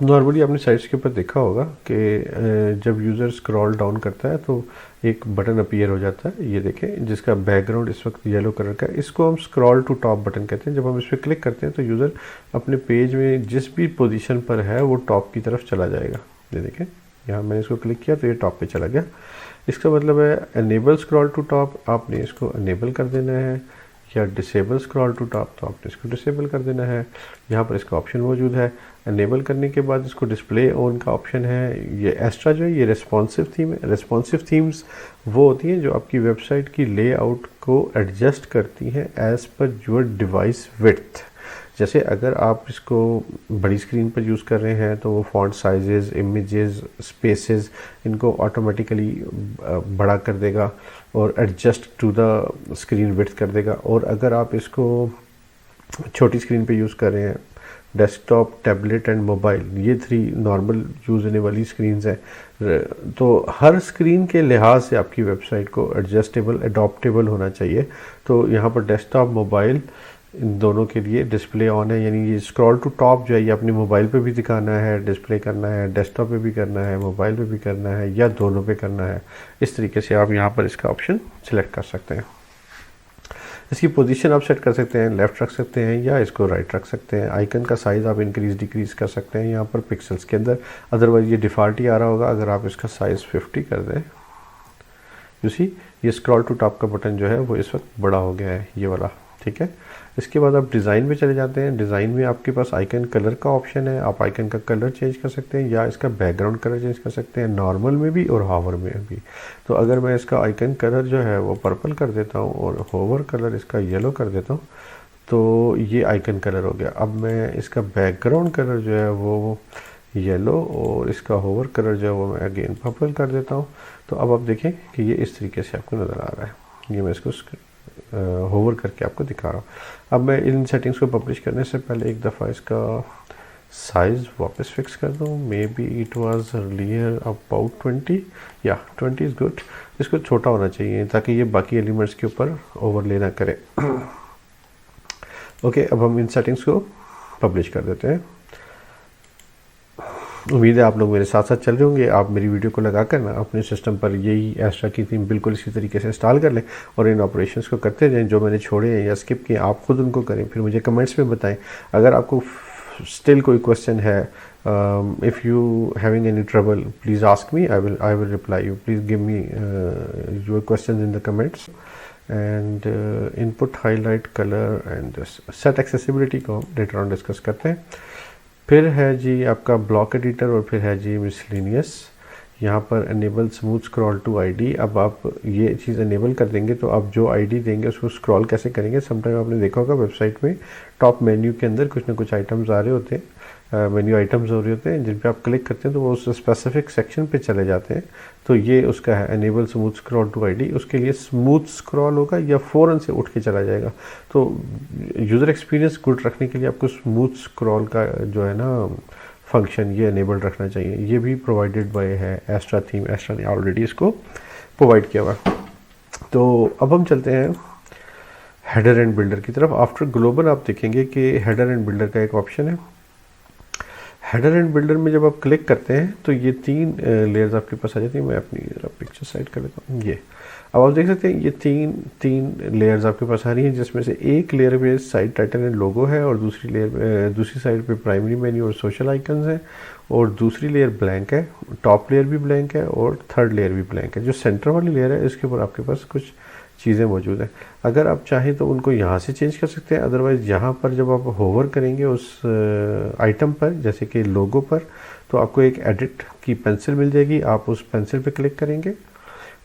[SPEAKER 1] नॉर्मली आपने साइट्स के ऊपर देखा होगा कि जब यूज़र स्क्रॉल डाउन करता है तो एक बटन अपीयर हो जाता है, ये देखें, जिसका बैकग्राउंड इस वक्त येलो कलर का है। इसको हम स्क्रॉल टू टॉप बटन कहते हैं। जब हम इस पर क्लिक करते हैं तो यूज़र अपने पेज में जिस भी पोजीशन पर है वो टॉप की तरफ चला जाएगा। ये देखें, यहाँ मैंने इसको क्लिक किया तो ये टॉप पे चला गया। इसका मतलब है एनेबल स्क्रॉल टू टॉप, आपने इसको एनेबल कर देना है, या डिसेबल स्क्रॉल टू टॉप तो आपने इसको डिसेबल कर देना है। यहाँ पर इसका ऑप्शन मौजूद है। एनेबल करने के बाद इसको डिस्प्ले ऑन का ऑप्शन है। ये एक्स्ट्रा जो है ये रेस्पॉन्सिव थीम है। रेस्पॉन्सिव थीम्स वो होती हैं जो आपकी वेबसाइट की लेआउट को एडजस्ट करती हैं as per your device width. जैसे अगर आप इसको बड़ी स्क्रीन पर यूज़ कर रहे हैं तो वो फॉन्ट साइजेस, इमेजेस, स्पेसेस, इनको ऑटोमेटिकली बड़ा कर देगा और adjust to the screen width कर देगा। और अगर आप इसको छोटी स्क्रीन पे यूज़ कर रहे हैं, डेस्कटॉप, टैबलेट एंड मोबाइल, ये 3 नॉर्मल यूज़ होने वाली स्क्रीन्स हैं, तो हर स्क्रीन के लिहाज से आपकी वेबसाइट को एडजस्टेबल, अडॉप्टेबल होना चाहिए। तो यहाँ पर डेस्कटॉप, मोबाइल, इन दोनों के लिए डिस्प्ले ऑन है। यानी ये स्क्रॉल टू टॉप जो है ये अपने मोबाइल पे भी दिखाना है, डिस्प्ले करना है, डेस्कटॉप पे भी करना है, मोबाइल पे भी करना है, या दोनों पे करना है। इस तरीके से आप यहाँ पर इसका ऑप्शन सिलेक्ट कर सकते हैं। इसकी पोजीशन आप सेट कर सकते हैं, लेफ़्ट रख सकते हैं या इसको राइट रख सकते हैं। आइकन का साइज़ आप इंक्रीज़ डिक्रीज़ कर सकते हैं यहाँ पर पिक्सल्स के अंदर, अदरवाइज़ ये डिफ़ॉल्ट ही आ रहा होगा। अगर आप इसका साइज़ 50 कर दें, यू सी ये स्क्रॉल टू टॉप का बटन जो है वो इस वक्त बड़ा हो गया है, ये वाला, ठीक है। इसके बाद आप डिज़ाइन में चले जाते हैं। डिज़ाइन में आपके पास आइकन कलर का ऑप्शन है। आप आइकन का कलर चेंज कर सकते हैं या इसका बैकग्राउंड कलर चेंज कर सकते हैं, नॉर्मल में भी और हावर में भी। तो अगर मैं इसका आइकन कलर जो है वो पर्पल कर देता हूँ और होवर कलर इसका येलो कर देता हूँ, तो ये आइकन कलर हो गया। अब मैं इसका बैकग्राउंड कलर जो है वो येलो और इसका होवर कलर जो है वो मैं अगेन पर्पल कर देता हूँ। तो अब आप देखें कि ये इस तरीके से आपको नज़र आ रहा है। ये मैं इसको होवर करके आपको दिखा रहा हूँ। अब मैं इन सेटिंग्स को पब्लिश करने से पहले एक दफ़ा इसका साइज़ वापस फिक्स कर दूँ। May be it was earlier about 20, या 20 इज़ गुड। इसको छोटा होना चाहिए ताकि ये बाकी एलिमेंट्स के ऊपर ओवरले ना करे। ओके, अब हम इन सेटिंग्स को पब्लिश कर देते हैं। उम्मीद है आप लोग मेरे साथ साथ चल रहे होंगे। आप मेरी वीडियो को लगा कर ना अपने सिस्टम पर यही एक्स्ट्रा की थीम बिल्कुल इसी तरीके से इंस्टॉल कर लें और इन ऑपरेशंस को करते जाएं। जो मैंने छोड़े हैं या स्किप किए आप खुद उनको करें, फिर मुझे कमेंट्स में बताएं। अगर आपको स्टिल कोई क्वेश्चन है, if you having any trouble please ask me, I will reply you. Please give me your question in the comments. And input, highlight, colour and set accessibility को हम लेटर ऑन डिस्कस करते हैं। फिर है जी आपका block editor और फिर है जी मिसलेनियस। यहाँ पर enable smooth scroll to ID. अब आप ये चीज़ एनेबल कर देंगे तो आप जो आईडी देंगे उसको स्क्रॉल कैसे करेंगे। समटाइम आपने देखा होगा वेबसाइट में टॉप मेन्यू के अंदर कुछ ना कुछ आइटम्स आ रहे होते हैं, मेन्यू आइटम्स हो रहे होते हैं, जिन पे आप क्लिक करते हैं तो वो उस स्पेसिफिक सेक्शन पे चले जाते हैं। तो ये उसका है enable smooth scroll to ID. उसके लिए स्मूथ स्क्रॉल होगा या फ़ौरन से उठ के चला जाएगा। तो यूज़र एक्सपीरियंस गुड रखने के लिए आपको स्मूथ स्क्रॉल का जो है ना फंक्शन ये एनेबल्ड रखना चाहिए। ये भी प्रोवाइडेड बाय है एक्स्ट्रा थीम। एक्स्ट्रा ने ऑलरेडी इसको प्रोवाइड किया हुआ। तो अब हम चलते हैं हेडर एंड बिल्डर की तरफ। आफ्टर ग्लोबल आप देखेंगे कि हेडर एंड बिल्डर का एक ऑप्शन है। हेडर एंड बिल्डर में जब आप क्लिक करते हैं तो ये 3 लेयर्स आपके पास आ जाती हैं। मैं अपनी पिक्चर साइड कर लेता हूँ। ये अब आप देख सकते हैं ये तीन लेयर्स आपके पास आ रही हैं, जिसमें से एक लेयर पे साइड टाइटल एंड लोगो है और दूसरी साइड पे प्राइमरी मेन्यू और सोशल आइकन्स हैं, और दूसरी लेयर ब्लैंक है, टॉप लेयर भी ब्लैंक है और थर्ड लेयर भी ब्लैंक है। जो सेंटर वाली लेयर है इसके ऊपर आपके पास कुछ चीज़ें मौजूद हैं। अगर आप चाहें तो उनको यहाँ से चेंज कर सकते हैं, अदरवाइज़ यहाँ पर जब आप होवर करेंगे उस आइटम पर, जैसे कि लोगो पर, तो आपको एक एडिट की पेंसिल मिल जाएगी। आप उस पेंसिल पे क्लिक करेंगे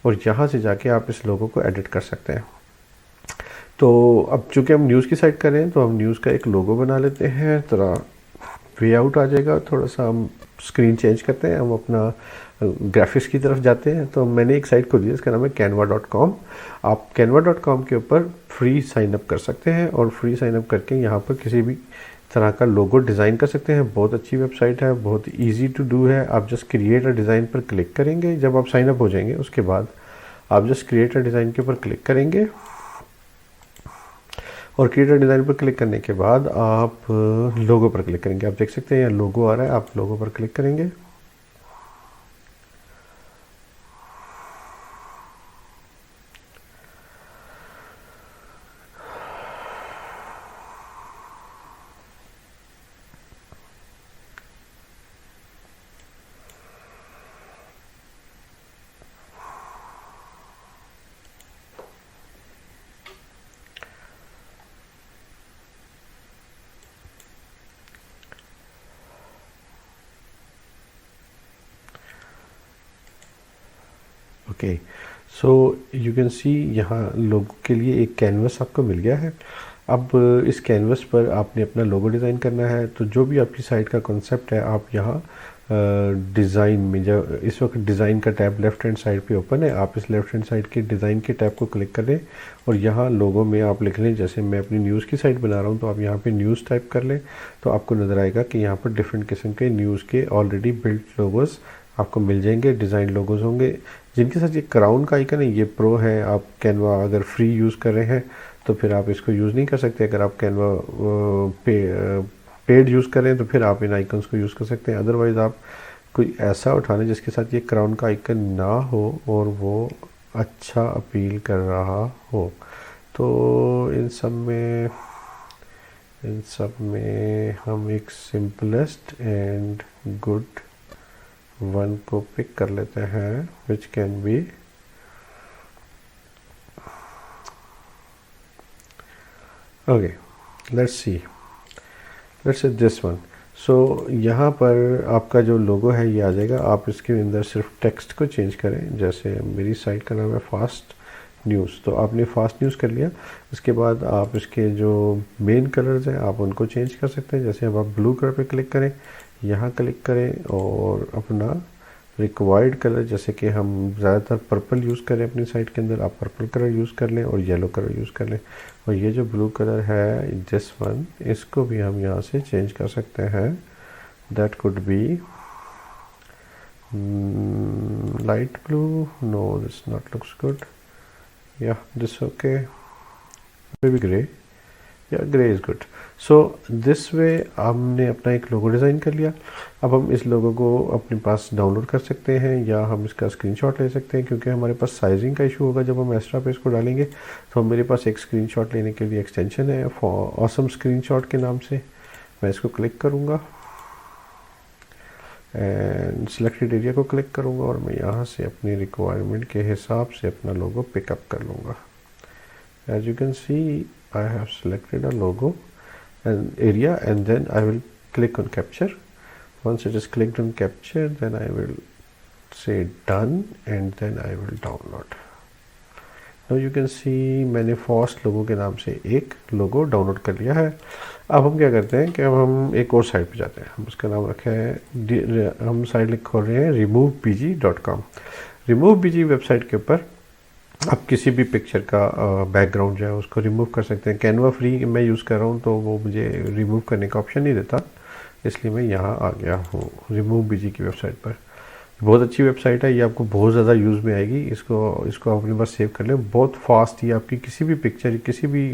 [SPEAKER 1] और यहाँ से जाके आप इस लोगो को एडिट कर सकते हैं। तो अब चूँकि हम न्यूज़ की साइड कर रहे हैं तो हम न्यूज़ का एक लोगो बना लेते हैं। थोड़ा वे आउट आ जाएगा, थोड़ा सा हम स्क्रीन चेंज करते हैं, हम अपना ग्राफिक्स की तरफ जाते हैं। तो मैंने एक साइट खोली है, इसका नाम है canva.com। आप canva.com के ऊपर फ्री साइन अप कर सकते हैं और फ्री साइन अप करके यहाँ पर किसी भी तरह का लोगो डिज़ाइन कर सकते हैं। बहुत अच्छी वेबसाइट है, बहुत इजी टू डू है। आप जस्ट क्रिएट अ डिज़ाइन पर क्लिक करेंगे। जब आप साइन अप हो जाएंगे उसके बाद आप जस्ट क्रिएट अ डिज़ाइन के ऊपर क्लिक करेंगे और क्रिएट अ डिज़ाइन पर क्लिक करने के बाद आप लोगो पर क्लिक करेंगे। आप देख सकते हैं यहाँ लोगो आ रहा है, आप लोगो पर क्लिक करेंगे। ओके, सो यू कैन सी यहाँ लोगो के लिए एक कैनवस आपको मिल गया है। अब इस कैनवस पर आपने अपना लोगो डिज़ाइन करना है। तो जो भी आपकी साइट का कॉन्सेप्ट है आप यहाँ डिज़ाइन में, जब इस वक्त डिज़ाइन का टैब लेफ़्ट हैंड साइड पे ओपन है, आप इस लेफ़्ट हैंड साइड के डिज़ाइन के टैब को क्लिक करें और यहाँ लोगो में आप लिख लें, जैसे मैं अपनी न्यूज़ की साइट बना रहा हूँ तो आप यहाँ पे न्यूज़ टाइप कर लें। तो आपको नज़र आएगा कि यहाँ पर डिफरेंट किस्म के न्यूज़ के ऑलरेडी बिल्ट लोगोस आपको मिल जाएंगे, डिज़ाइन लोगोस होंगे जिनके साथ ये क्राउन का आइकन है। ये प्रो है। आप कैनवा अगर फ्री यूज़ कर रहे हैं तो फिर आप इसको यूज़ नहीं कर सकते। अगर आप कैनवा पेड यूज़ कर रहे हैं तो फिर आप इन आइकन्स को यूज़ कर सकते हैं। अदरवाइज़ आप कोई ऐसा उठा लें जिसके साथ ये क्राउन का आइकन ना हो और वो अच्छा अपील कर रहा हो। तो इन सब में हम एक सिंपलेस्ट एंड गुड वन को पिक कर लेते हैं, which can be okay. Let's see this one. So यहाँ पर आपका जो लोगो है ये आ जाएगा। आप इसके अंदर सिर्फ टेक्स्ट को चेंज करें। जैसे मेरी साइट का नाम है फास्ट न्यूज़, तो आपने फास्ट न्यूज़ कर लिया। उसके बाद आप इसके जो मेन कलर्स हैं आप उनको चेंज कर सकते हैं। जैसे अब आप ब्लू कलर पे क्लिक करें, यहाँ क्लिक करें और अपना रिक्वायर्ड कलर, जैसे कि हम ज़्यादातर पर्पल यूज़ करें अपनी साइट के अंदर, आप पर्पल कलर यूज़ कर लें और येलो कलर यूज़ कर लें। और ये जो ब्लू कलर है दिस वन, इसको भी हम यहाँ से चेंज कर सकते हैं। That could be light blue, no this not looks good, या this okay, maybe grey, या grey is good. So this way हमने अपना एक लोगो डिज़ाइन कर लिया। अब हम इस लोगो को अपने पास डाउनलोड कर सकते हैं या हम इसका स्क्रीनशॉट ले सकते हैं, क्योंकि हमारे पास साइजिंग का इशू होगा जब हम एक्स्ट्रा पे इसको डालेंगे। तो मेरे पास एक स्क्रीनशॉट लेने के लिए एक्सटेंशन है ऑसम स्क्रीनशॉट के नाम से। मैं इसको क्लिक करूँगा एंड सिलेक्टेड एरिया को क्लिक करूँगा और मैं यहाँ से अपनी रिक्वायरमेंट के हिसाब से अपना लोगो पिकअप कर लूँगा। As you can see I have selected a logo and area, and then I will click on capture. Once it is clicked on capture, then I will say done and then I will download. Now you can see मैंने fast लोगो के नाम से एक लोगो download कर लिया है। अब हम क्या करते हैं कि अब हम एक और साइट पे जाते हैं। हम उसका नाम रखे हैं, हम साइट खोल रहे हैं removebg.com। removebg वेबसाइट के ऊपर आप किसी भी पिक्चर का बैकग्राउंड जो है उसको रिमूव कर सकते हैं। कैनवा फ्री मैं यूज़ कर रहा हूँ तो वो मुझे रिमूव करने का ऑप्शन नहीं देता, इसलिए मैं यहाँ आ गया हूँ रिमूव बीजी की वेबसाइट पर। बहुत अच्छी वेबसाइट है, ये आपको बहुत ज़्यादा यूज़ में आएगी। इसको इसको आप अपने पास सेव कर लें, बहुत फास्ट ये आपकी किसी भी पिक्चर, किसी भी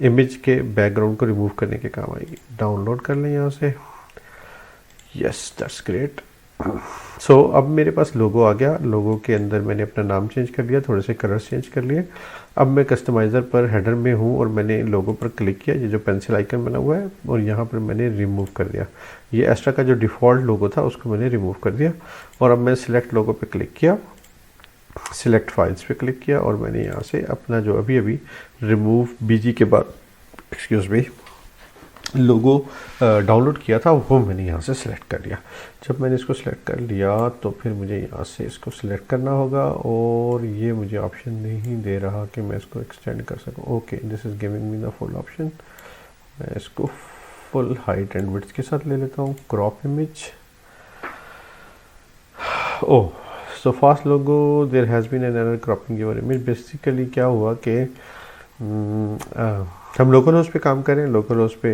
[SPEAKER 1] इमेज के बैकग्राउंड को रिमूव करने के काम आएगी। डाउनलोड कर लें यहाँ से। Yes, that's great. सो अब मेरे पास लोगो आ गया। लोगो के अंदर मैंने अपना नाम चेंज कर लिया, थोड़े से कलर्स चेंज कर लिए। अब मैं कस्टमाइज़र पर हेडर में हूँ और मैंने लोगो पर क्लिक किया, ये जो पेंसिल आइकन बना हुआ है, और यहाँ पर मैंने रिमूव कर दिया। ये एक्स्ट्रा का जो डिफ़ॉल्ट लोगो था उसको मैंने रिमूव कर दिया। और अब मैं सिलेक्ट लोगो पे क्लिक किया, सिलेक्ट फाइल्स पे क्लिक किया, और मैंने यहाँ से अपना जो अभी अभी रिमूव बीजी के बाद एक्सक्यूज़ मी लोगो डाउनलोड किया था वो मैंने यहाँ से सिलेक्ट कर लिया। जब मैंने इसको सिलेक्ट कर लिया तो फिर मुझे यहाँ से इसको सिलेक्ट करना होगा, और ये मुझे ऑप्शन नहीं दे रहा कि मैं इसको एक्सटेंड कर सकूँ। Okay, this is giving me the full option. मैं इसको फुल हाइट एंड विड्थ के साथ ले लेता हूँ। Crop image. Oh, so fast logo there has been an error cropping your image. Basically क्या हुआ कि हम लोकल होस्ट पे काम करें। लोकल होस्ट पे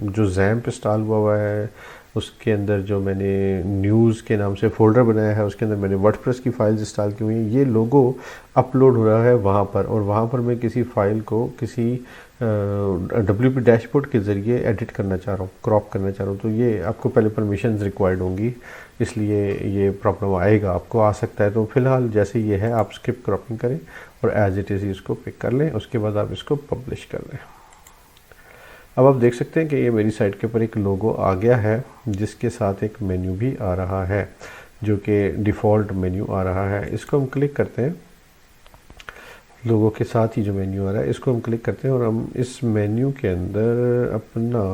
[SPEAKER 1] जो जैम्प इंस्टॉल हुआ है उसके अंदर जो मैंने न्यूज़ के नाम से फ़ोल्डर बनाया है उसके अंदर मैंने वर्डप्रेस की फाइल्स इंस्टॉल की हुई हैं। ये लोगो अपलोड हो रहा है वहाँ पर, और वहाँ पर मैं किसी फ़ाइल को किसी WP डैशबोर्ड के ज़रिए एडिट करना चाह रहा हूँ, क्रॉप करना चाह रहा हूँ। तो ये आपको पहले परमिशंस रिक्वायर्ड होंगी, इसलिए ये प्रॉब्लम आएगा, आपको आ सकता है। तो फ़िलहाल जैसे ये है आप स्किप क्रॉपिंग करें और एज इट इज़ इसको पिक कर लें। उसके बाद आप इसको पब्लिश कर लें। अब आप देख सकते हैं कि ये मेरी साइट के ऊपर एक लोगो आ गया है जिसके साथ एक मेन्यू भी आ रहा है, जो कि डिफ़ॉल्ट मेन्यू आ रहा है। इसको हम क्लिक करते हैं, लोगो के साथ ही जो मेन्यू आ रहा है इसको हम क्लिक करते हैं, और हम इस मेन्यू के अंदर अपना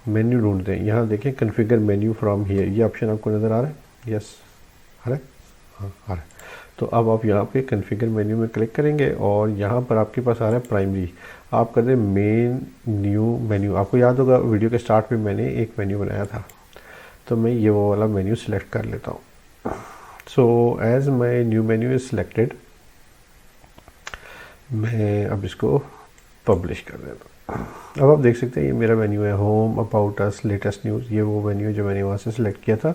[SPEAKER 1] मेन्यू ढूंढते हैं। यहाँ देखें, कन्फिगर मेन्यू फ्रॉम हियर, ये ऑप्शन आपको नज़र आ रहा है? यस, आ रहा है? हाँ, आ रहा है। तो अब आप यहाँ पे कन्फिगर मेन्यू में क्लिक करेंगे और यहाँ पर आपके पास आ रहा है प्राइमरी। आप कर दें मेन न्यू मेन्यू। आपको याद होगा वीडियो के स्टार्ट में मैंने एक मेन्यू बनाया था, तो मैं ये वो वाला मेन्यू सिलेक्ट कर लेता हूँ। So as my new menu is selected, मैं अब इसको पब्लिश कर देता हूँ। अब आप देख सकते हैं ये मेरा मेन्यू है, home, about us, latest news. ये वो मेन्यू है जो मैंने वहाँ से सिलेक्ट किया था,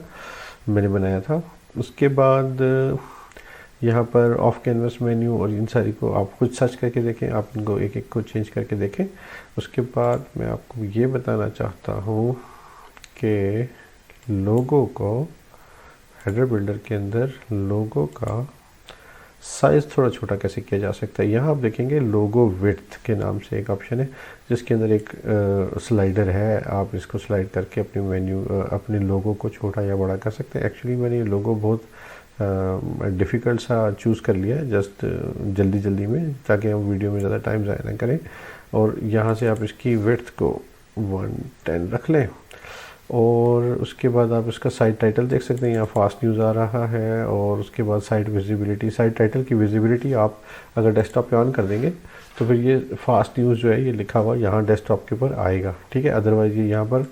[SPEAKER 1] मैंने बनाया था। उसके बाद यहाँ पर ऑफ कैनवस मेन्यू और इन सारी को आप कुछ सर्च करके देखें, आप इनको एक एक को चेंज करके देखें। उसके बाद मैं आपको ये बताना चाहता हूँ कि लोगो को हेडर बिल्डर के अंदर लोगो का साइज़ थोड़ा छोटा कैसे किया जा सकता है। यहाँ आप देखेंगे लोगो विड्थ के नाम से एक ऑप्शन है जिसके अंदर एक स्लाइडर है। आप इसको स्लाइड करके अपने मेन्यू अपने लोगो को छोटा या बड़ा कर सकते हैं। एक्चुअली मैंने ये लोगो बहुत डिफ़िकल्ट सा चूज़ कर लिया है जस्ट जल्दी में, ताकि हम वीडियो में ज़्यादा टाइम ज़ाया ना करें। और यहाँ से आप इसकी विड्थ को 110 रख लें, और उसके बाद आप इसका साइट टाइटल देख सकते हैं, यहाँ फास्ट न्यूज़ आ रहा है। और उसके बाद साइट विजिबिलिटी, साइट टाइटल की विजिबिलिटी आप अगर डेस्कटॉप पे ऑन कर देंगे तो फिर ये फास्ट न्यूज़ जो है ये लिखा हुआ यहाँ डेस्कटॉप के ऊपर आएगा, ठीक है। अदरवाइज़ ये यहाँ पर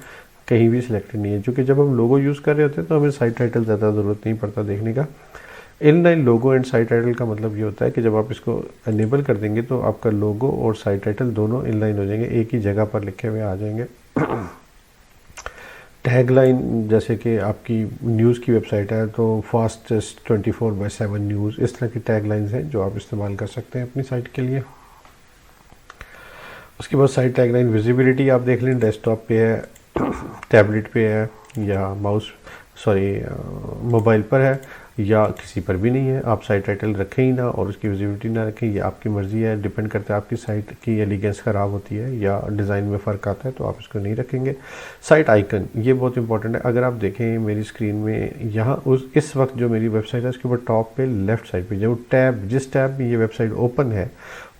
[SPEAKER 1] कहीं भी सिलेक्टेड नहीं है, क्योंकि जब हम लोगो यूज़ कर रहे होते हैं तो हमें साइट टाइटल ज़्यादा ज़रूरत नहीं पड़ता देखने का। Inline logo and site title का मतलब ये होता है कि जब आप इसको इनेबल कर देंगे तो आपका लोगो और साइट टाइटल दोनों इनलाइन हो जाएंगे, एक ही जगह पर लिखे हुए आ जाएंगे। टैगलाइन, जैसे कि आपकी न्यूज़ की वेबसाइट है तो फास्टेस्ट 24/7 न्यूज़, इस तरह की टैगलाइंस हैं जो आप इस्तेमाल कर सकते हैं अपनी साइट के लिए। उसके बाद साइट टैगलाइन विजिबिलिटी आप देख लें, डेस्कटॉप पे है, टैबलेट पे है, या मोबाइल पर है, या किसी पर भी नहीं है। आप साइट टाइटल रखें ही ना और उसकी विजिबिलिटी ना रखें, ये आपकी मर्ज़ी है, डिपेंड करता है आपकी साइट की एलिगेंस ख़राब होती है या डिज़ाइन में फ़र्क आता है तो आप इसको नहीं रखेंगे। साइट आइकन, ये बहुत इंपॉर्टेंट है। अगर आप देखें मेरी स्क्रीन में यहाँ इस वक्त जो मेरी वेबसाइट है उसके ऊपर टॉप पे लेफ़्ट साइड पे जो टैब, जिस टैब में ये वेबसाइट ओपन है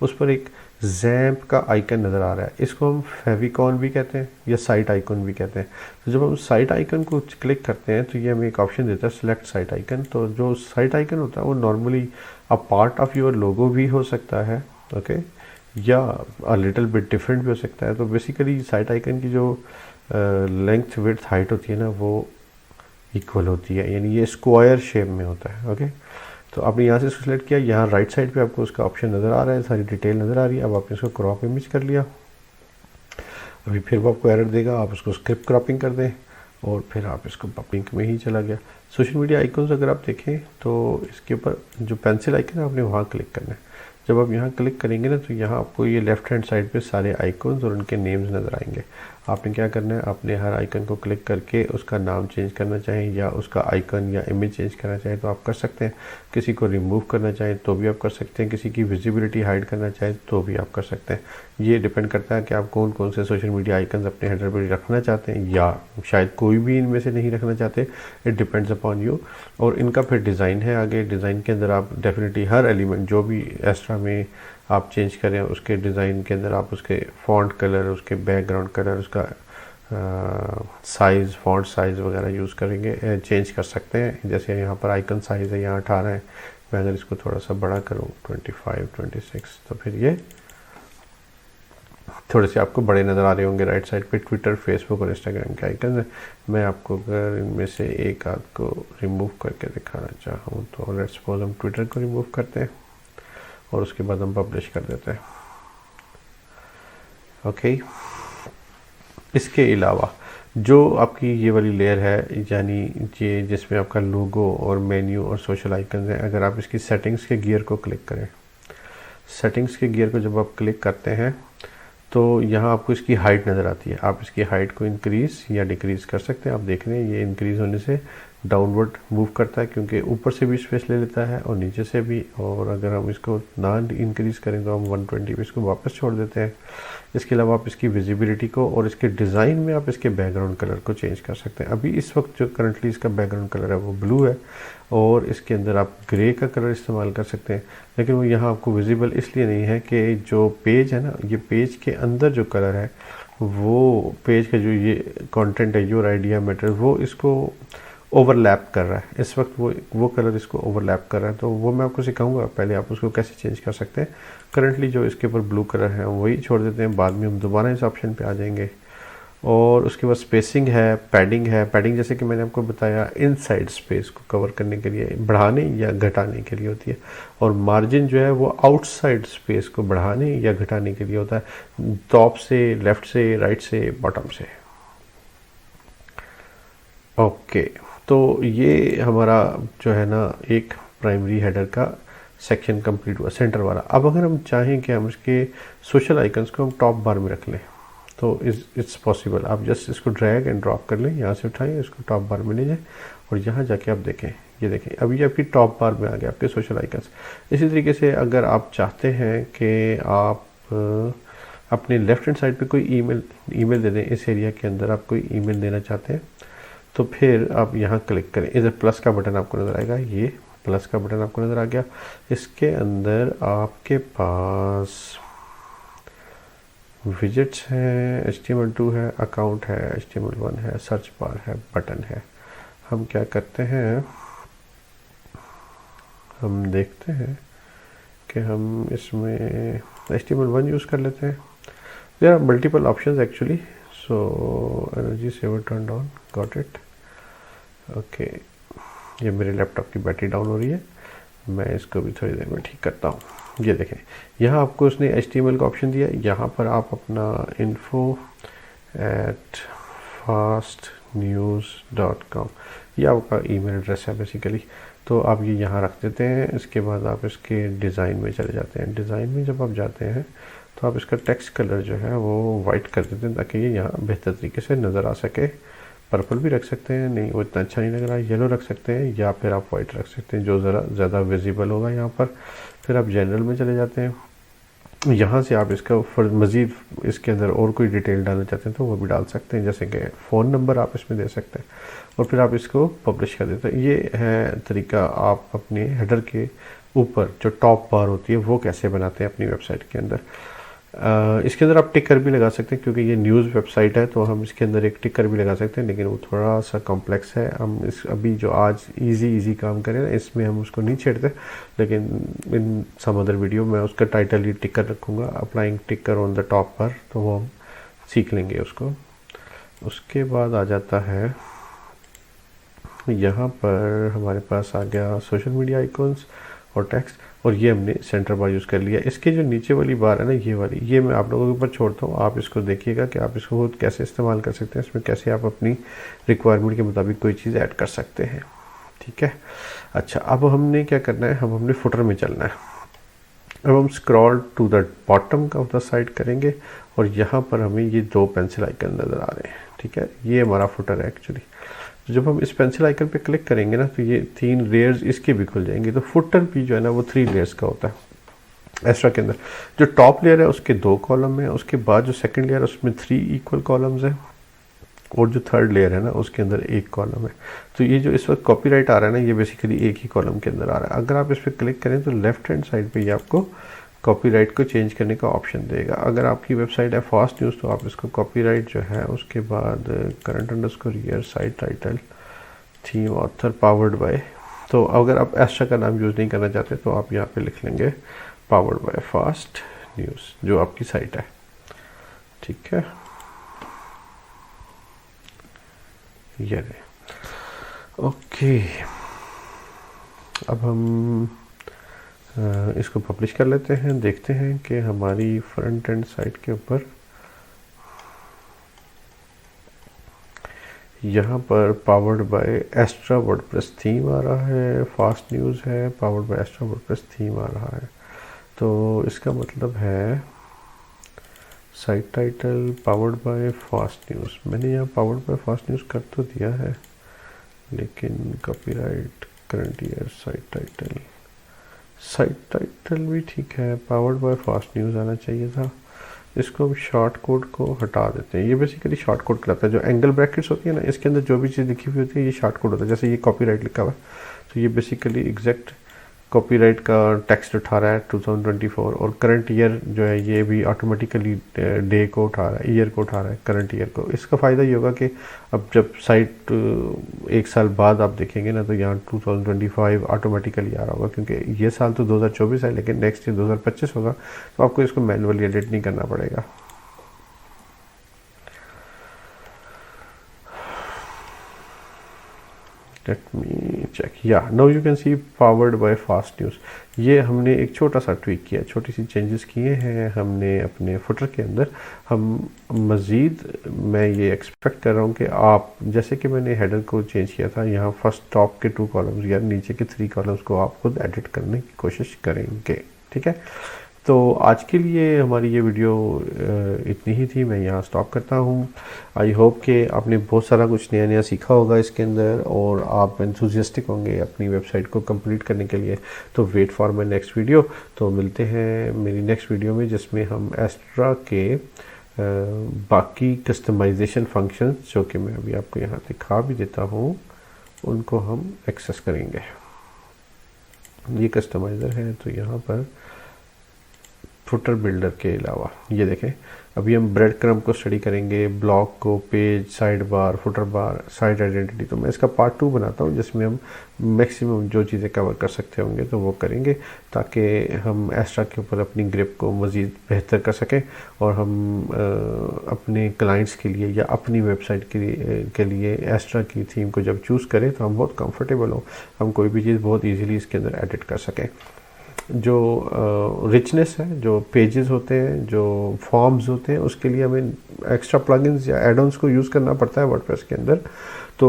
[SPEAKER 1] उस पर एक जैम्प का आइकन नज़र आ रहा है। इसको हम फेविकॉन भी कहते हैं या साइट आइकन भी कहते हैं। तो जब हम साइट आइकन को क्लिक करते हैं तो ये हमें एक ऑप्शन देता है सिलेक्ट साइट आइकन। तो जो साइट आइकन होता है वो normally a part of your logo भी हो सकता है, ओके, या अ लिटिल बिट डिफरेंट भी हो सकता है। तो बेसिकली साइट आइकन की जो लेंथ विड्थ हाइट होती है ना वो इक्वल होती है, यानी ये स्क्वायर शेप में होता है, ओके। तो आपने यहाँ से इसको सिलेक्ट किया, यहाँ राइट साइड पे आपको उसका ऑप्शन नज़र आ रहा है, सारी डिटेल नज़र आ रही है। अब आपने इसको क्रॉप इमेज कर लिया, अभी फिर वो आपको एरर देगा, आप उसको स्क्रिप्ट क्रॉपिंग कर दें और फिर आप इसको पिंक में ही चला गया। सोशल मीडिया आइकन्स अगर आप देखें तो इसके ऊपर जो पेंसिल आइकन है आपने वहाँ क्लिक करना है। जब आप यहाँ क्लिक करेंगे ना तो यहाँ आपको ये लेफ्ट हैंड साइड पे सारे आइकन्स और उनके नेम्स नज़र आएंगे। आपने क्या करना है, आपने हर आइकन को क्लिक करके उसका नाम चेंज करना चाहें या उसका आइकन या इमेज चेंज करना चाहें तो आप कर सकते हैं। किसी को रिमूव करना चाहें तो भी आप कर सकते हैं। किसी की विजिबिलिटी हाइड करना चाहें तो भी आप कर सकते हैं। ये डिपेंड करता है कि आप कौन कौन से सोशल मीडिया आइकन्स अपने हेडर पर रखना चाहते हैं या शायद कोई भी इनमें से नहीं रखना चाहते। It depends upon you. और इनका फिर डिज़ाइन है आगे। डिज़ाइन के अंदर आप डेफिनेटली हर एलिमेंट जो भी एक्स्ट्रा में आप चेंज करें उसके डिज़ाइन के अंदर आप उसके फ़ॉन्ट कलर, उसके बैकग्राउंड कलर, उसका साइज़, फ़ॉन्ट साइज़ वगैरह यूज़ करेंगे, चेंज कर सकते हैं। जैसे यहाँ पर आइकन साइज़ है यहाँ 18 है, मैं अगर इसको थोड़ा सा बड़ा करूँ 25, 26 तो फिर ये थोड़े से आपको बड़े नज़र आ रहे होंगे। राइट साइड पे ट्विटर, फेसबुक और इंस्टाग्राम के आइकन है। मैं आपको अगर इनमें से एक आध को रिमूव करके दिखाना चाहूँ तो लेट्स सपोज हम ट्विटर को रिमूव करते हैं और उसके बाद हम पब्लिश कर देते हैं। ओके, इसके अलावा जो आपकी ये वाली लेयर है यानी ये जिसमें आपका लोगो और मेन्यू और सोशल आइकन है, अगर आप इसकी सेटिंग्स के गियर को क्लिक करें, सेटिंग्स के गियर को जब आप क्लिक करते हैं तो यहाँ आपको इसकी हाइट नज़र आती है। आप इसकी हाइट को इंक्रीज़ या डिक्रीज़ कर सकते हैं। आप देख रहे हैं ये इंक्रीज़ होने से डाउनवर्ड मूव करता है क्योंकि ऊपर से भी स्पेस ले लेता है और नीचे से भी। और अगर हम इसको ना इंक्रीज़ करें तो हम 120 पे इसको वापस छोड़ देते हैं। इसके अलावा आप इसकी विजिबिलिटी को और इसके डिज़ाइन में आप इसके बैकग्राउंड कलर को चेंज कर सकते हैं। अभी इस वक्त जो करंटली इसका बैकग्राउंड कलर है वो ब्लू है और इसके अंदर आप ग्रे का कलर इस्तेमाल कर सकते हैं, लेकिन वो यहाँ आपको विजिबल इसलिए नहीं है कि जो पेज है ना, ये पेज के अंदर जो कलर है वो पेज का जो ये कंटेंट है, योर आइडिया मैटर, वो इसको ओवरलैप कर रहा है। इस वक्त वो कलर इसको ओवरलैप कर रहा है, तो वो मैं आपको सिखाऊंगा पहले आप उसको कैसे चेंज कर सकते हैं। करंटली जो इसके ऊपर ब्लू कलर है वही छोड़ देते हैं, बाद में हम दोबारा इस ऑप्शन पे आ जाएंगे। और उसके बाद स्पेसिंग है, पैडिंग है। पैडिंग जैसे कि मैंने आपको बताया इनसाइड स्पेस को कवर करने के लिए, बढ़ाने या घटाने के लिए होती है। और मार्जिन जो है वो आउटसाइड स्पेस को बढ़ाने या घटाने के लिए होता है, टॉप से, लेफ्ट से, राइट से, बॉटम से। ओके, तो ये हमारा जो है ना एक प्राइमरी हेडर का सेक्शन कंप्लीट हुआ, सेंटर वाला। अब अगर हम चाहें कि हम इसके सोशल आइकन्स को हम टॉप बार में रख लें तो इट्स पॉसिबल। आप जस्ट इसको ड्रैग एंड ड्रॉप कर लें, यहाँ से उठाएं, इसको टॉप बार में ले जाएं और यहाँ जाके आप देखें, ये देखें अभी आपकी टॉप बार में आ गया आपके सोशल आइकन्स। इसी तरीके से अगर आप चाहते हैं कि आप अपने लेफ्ट हैंड साइड पे कोई ईमेल दे दें, इस एरिया के अंदर आप कोई ईमेल देना चाहते हैं तो फिर आप यहाँ क्लिक करें। इधर प्लस का बटन आपको नज़र आएगा, ये प्लस का बटन आपको नज़र आ गया। इसके अंदर आपके पास विजेट्स हैं, HTML2 है, अकाउंट है, HTML1 है, सर्च बार है, बटन है। हम क्या करते हैं, हम देखते हैं कि हम इसमें HTML1 यूज़ कर लेते हैं। There are multiple options actually, so energy saver turn on, got it. Okay, ये मेरे लैपटॉप की बैटरी डाउन हो रही है, मैं इसको भी थोड़ी देर में ठीक करता हूँ। ये देखें, यहाँ आपको उसने HTML का ऑप्शन दिया, यहाँ पर आप अपना info@fastnews.com ये आपका ईमेल एड्रेस है बेसिकली, तो आप ये यहाँ रख देते हैं। इसके बाद आप इसके डिज़ाइन में चले जाते हैं। डिज़ाइन में जब आप जाते हैं तो आप इसका टेक्स्ट कलर जो है वो वाइट कर देते हैं ताकि ये यहाँ बेहतर तरीके से नज़र आ सके। पर्पल भी रख सकते हैं, नहीं वो इतना अच्छा नहीं लग रहा है, येलो रख सकते हैं या फिर आप वाइट रख सकते हैं जो ज़रा ज़्यादा विजिबल होगा यहाँ पर। फिर आप जनरल में चले जाते हैं, यहाँ से आप इसका मज़ीद इसके अंदर और कोई डिटेल डालना चाहते हैं तो वो भी डाल सकते हैं, जैसे कि फ़ोन नंबर आप इसमें दे सकते हैं और फिर आप इसको पब्लिश कर देते हैं। ये है तरीका आप अपने हेडर के ऊपर जो टॉप बार होती है वो कैसे बनाते हैं अपनी वेबसाइट के अंदर। इसके अंदर आप टिकर भी लगा सकते हैं क्योंकि ये न्यूज़ वेबसाइट है, तो हम इसके अंदर एक टिकर भी लगा सकते हैं, लेकिन वो थोड़ा सा कॉम्प्लेक्स है। हम इस अभी जो आज इजी काम करें ना इसमें हम उसको नहीं छेड़ते, लेकिन इन सम अदर वीडियो में उसका टाइटल ही टिकर रखूँगा, अप्लाइंग टिकर ऑन द टॉप पर, तो वो हम सीख लेंगे उसको। उसके बाद आ जाता है यहाँ पर हमारे पास आ गया सोशल मीडिया आइकॉन्स और टेक्स्ट। और ये हमने सेंटर बार यूज़ कर लिया। इसके जो नीचे वाली बार है ना, ये वाली, ये मैं आप लोगों के ऊपर छोड़ता हूँ, आप इसको देखिएगा कि आप इसको खुद कैसे इस्तेमाल कर सकते हैं, इसमें कैसे आप अपनी रिक्वायरमेंट के मुताबिक कोई चीज़ ऐड कर सकते हैं। ठीक है, अच्छा अब हमने क्या करना है, हम हमने फुटर में चलना है। अब हम scroll to the bottom of the site करेंगे और यहाँ पर हमें ये 2 पेंसिल आइकन नज़र आ रहे हैं। ठीक है, ये हमारा फुटर है एक्चुअली। तो जब हम इस पेंसिल आइकन पे क्लिक करेंगे ना, तो ये 3 लेयर्स इसके भी खुल जाएंगे। तो फुटर भी जो है ना वो 3 लेयर्स का होता है एक्स्ट्रा के अंदर। जो टॉप लेयर है उसके 2 कॉलम है, उसके बाद जो सेकंड लेयर है उसमें 3 इक्वल कॉलम्स हैं, और जो थर्ड लेयर है ना उसके अंदर 1 कॉलम है। तो ये जो इस वक्त कॉपीराइट आ रहा है ना, ये बेसिकली एक ही कॉलम के अंदर आ रहा है। अगर आप इस पर क्लिक करें तो लेफ्ट हैंड साइड पे ये आपको कॉपीराइट को चेंज करने का ऑप्शन देगा। अगर आपकी वेबसाइट है फास्ट न्यूज़ तो आप इसको कॉपीराइट जो है उसके बाद current underscore year, site title, theme, author, powered by. तो अगर आप एक्स्ट्रा का नाम यूज़ नहीं करना चाहते तो आप यहाँ पे लिख लेंगे पावर्ड बाय फास्ट न्यूज़ जो आपकी साइट है। ठीक है, ये रहे। ओके, अब हम इसको पब्लिश कर लेते हैं। देखते हैं कि हमारी फ्रंट एंड साइट के ऊपर यहाँ पर powered by extra WordPress theme आ रहा है, फास्ट न्यूज़ है, powered by extra WordPress theme आ रहा है। तो इसका मतलब है site title powered by fast news. मैंने यहाँ पावर्ड बाय फास्ट न्यूज़ कर तो दिया है, लेकिन copyright current year, site title भी ठीक है, पावर्ड बाय फास्ट न्यूज़ आना चाहिए था। इसको हम शॉर्ट कोड को हटा देते हैं। ये बेसिकली शॉर्ट कोड कहलाता है। जो एंगल ब्रैकेट्स होती है ना, इसके अंदर जो भी चीज़ लिखी हुई होती है ये शॉर्ट कोड होता है। जैसे ये कॉपीराइट लिखा हुआ है तो ये बेसिकली एग्जैक्ट कॉपीराइट का टेक्स्ट उठा रहा है 2024, और करंट ईयर जो है ये भी ऑटोमेटिकली डे को उठा रहा है, ईयर को उठा रहा है, करंट ईयर को। इसका फ़ायदा ये होगा कि अब जब साइट 1 साल बाद आप देखेंगे ना तो यहाँ 2025 ऑटोमेटिकली आ रहा होगा, क्योंकि ये साल तो 2024 है लेकिन नेक्स्ट ईयर 2025 होगा, तो आपको इसको मैनुअली एडिट नहीं करना पड़ेगा। लेट मी चेक, या now you can C powered by fast news. ये हमने एक छोटा सा ट्वीक किया, छोटी सी चेंजेस किए हैं हमने अपने फुटर के अंदर। हम मज़ीद मैं ये एक्सपेक्ट कर रहा हूँ कि आप, जैसे कि मैंने हेडर को चेंज किया था, यहाँ फर्स्ट टॉप के 2 कॉलम्स या नीचे के 3 कॉलम्स को आप खुद एडिट करने की कोशिश करेंगे। ठीक है, तो आज के लिए हमारी ये वीडियो इतनी ही थी। मैं यहाँ स्टॉप करता हूँ। आई होप कि आपने बहुत सारा कुछ नया नया सीखा होगा इसके अंदर, और आप एंथुसियास्टिक होंगे अपनी वेबसाइट को कंप्लीट करने के लिए। तो wait for my next video. तो मिलते हैं मेरी नेक्स्ट वीडियो में, जिसमें हम एस्ट्रा के बाकी कस्टमाइजेशन फंक्शंस, जो कि मैं अभी आपको यहाँ दिखा भी देता हूँ, उनको हम एक्सेस करेंगे। ये कस्टमाइज़र है, तो यहाँ पर फुटर बिल्डर के अलावा ये देखें, अभी हम ब्रेड क्रम्ब को स्टडी करेंगे, ब्लॉग को, पेज, साइड बार, फुटर बार, साइट आइडेंटिटी। तो मैं इसका पार्ट 2 बनाता हूँ, जिसमें हम मैक्सिमम जो चीज़ें कवर कर सकते होंगे तो वो करेंगे, ताकि हम एस्ट्रा के ऊपर अपनी ग्रिप को मज़ीद बेहतर कर सकें, और हम अपने क्लाइंट्स के लिए या अपनी वेबसाइट के लिए एस्ट्रा की थीम को जब चूज़ करें तो हम बहुत कंफर्टेबल हों, हम कोई भी चीज़ बहुत ईजीली इसके अंदर एडिट कर सकें। जो रिचनेस है, जो पेजेस होते हैं, जो फॉर्म्स होते हैं, उसके लिए हमें एक्स्ट्रा प्लगइन्स या एड-ऑन्स को यूज़ करना पड़ता है वर्डप्रेस के अंदर। तो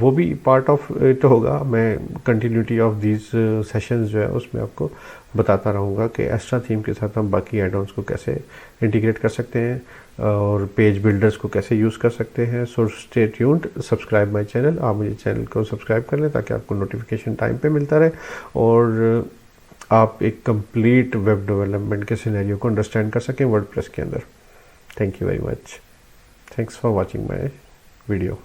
[SPEAKER 1] वो भी पार्ट ऑफ इट होगा। मैं कंटिन्यूटी ऑफ दीज सेशंस जो है उसमें आपको बताता रहूँगा कि एस्ट्रा थीम के साथ हम बाकी एड-ऑन्स को कैसे इंटीग्रेट कर सकते हैं और पेज बिल्डर्स को कैसे यूज़ कर सकते हैं। So stay tuned, subscribe my channel. आप मुझे चैनल को सब्सक्राइब कर लें ताकि आपको नोटिफिकेशन टाइम पे मिलता रहे, और आप एक कंप्लीट वेब डेवलपमेंट के सिनेरियो को अंडरस्टैंड कर सकें वर्डप्रेस के अंदर। Thank you very much. Thanks for watching my video.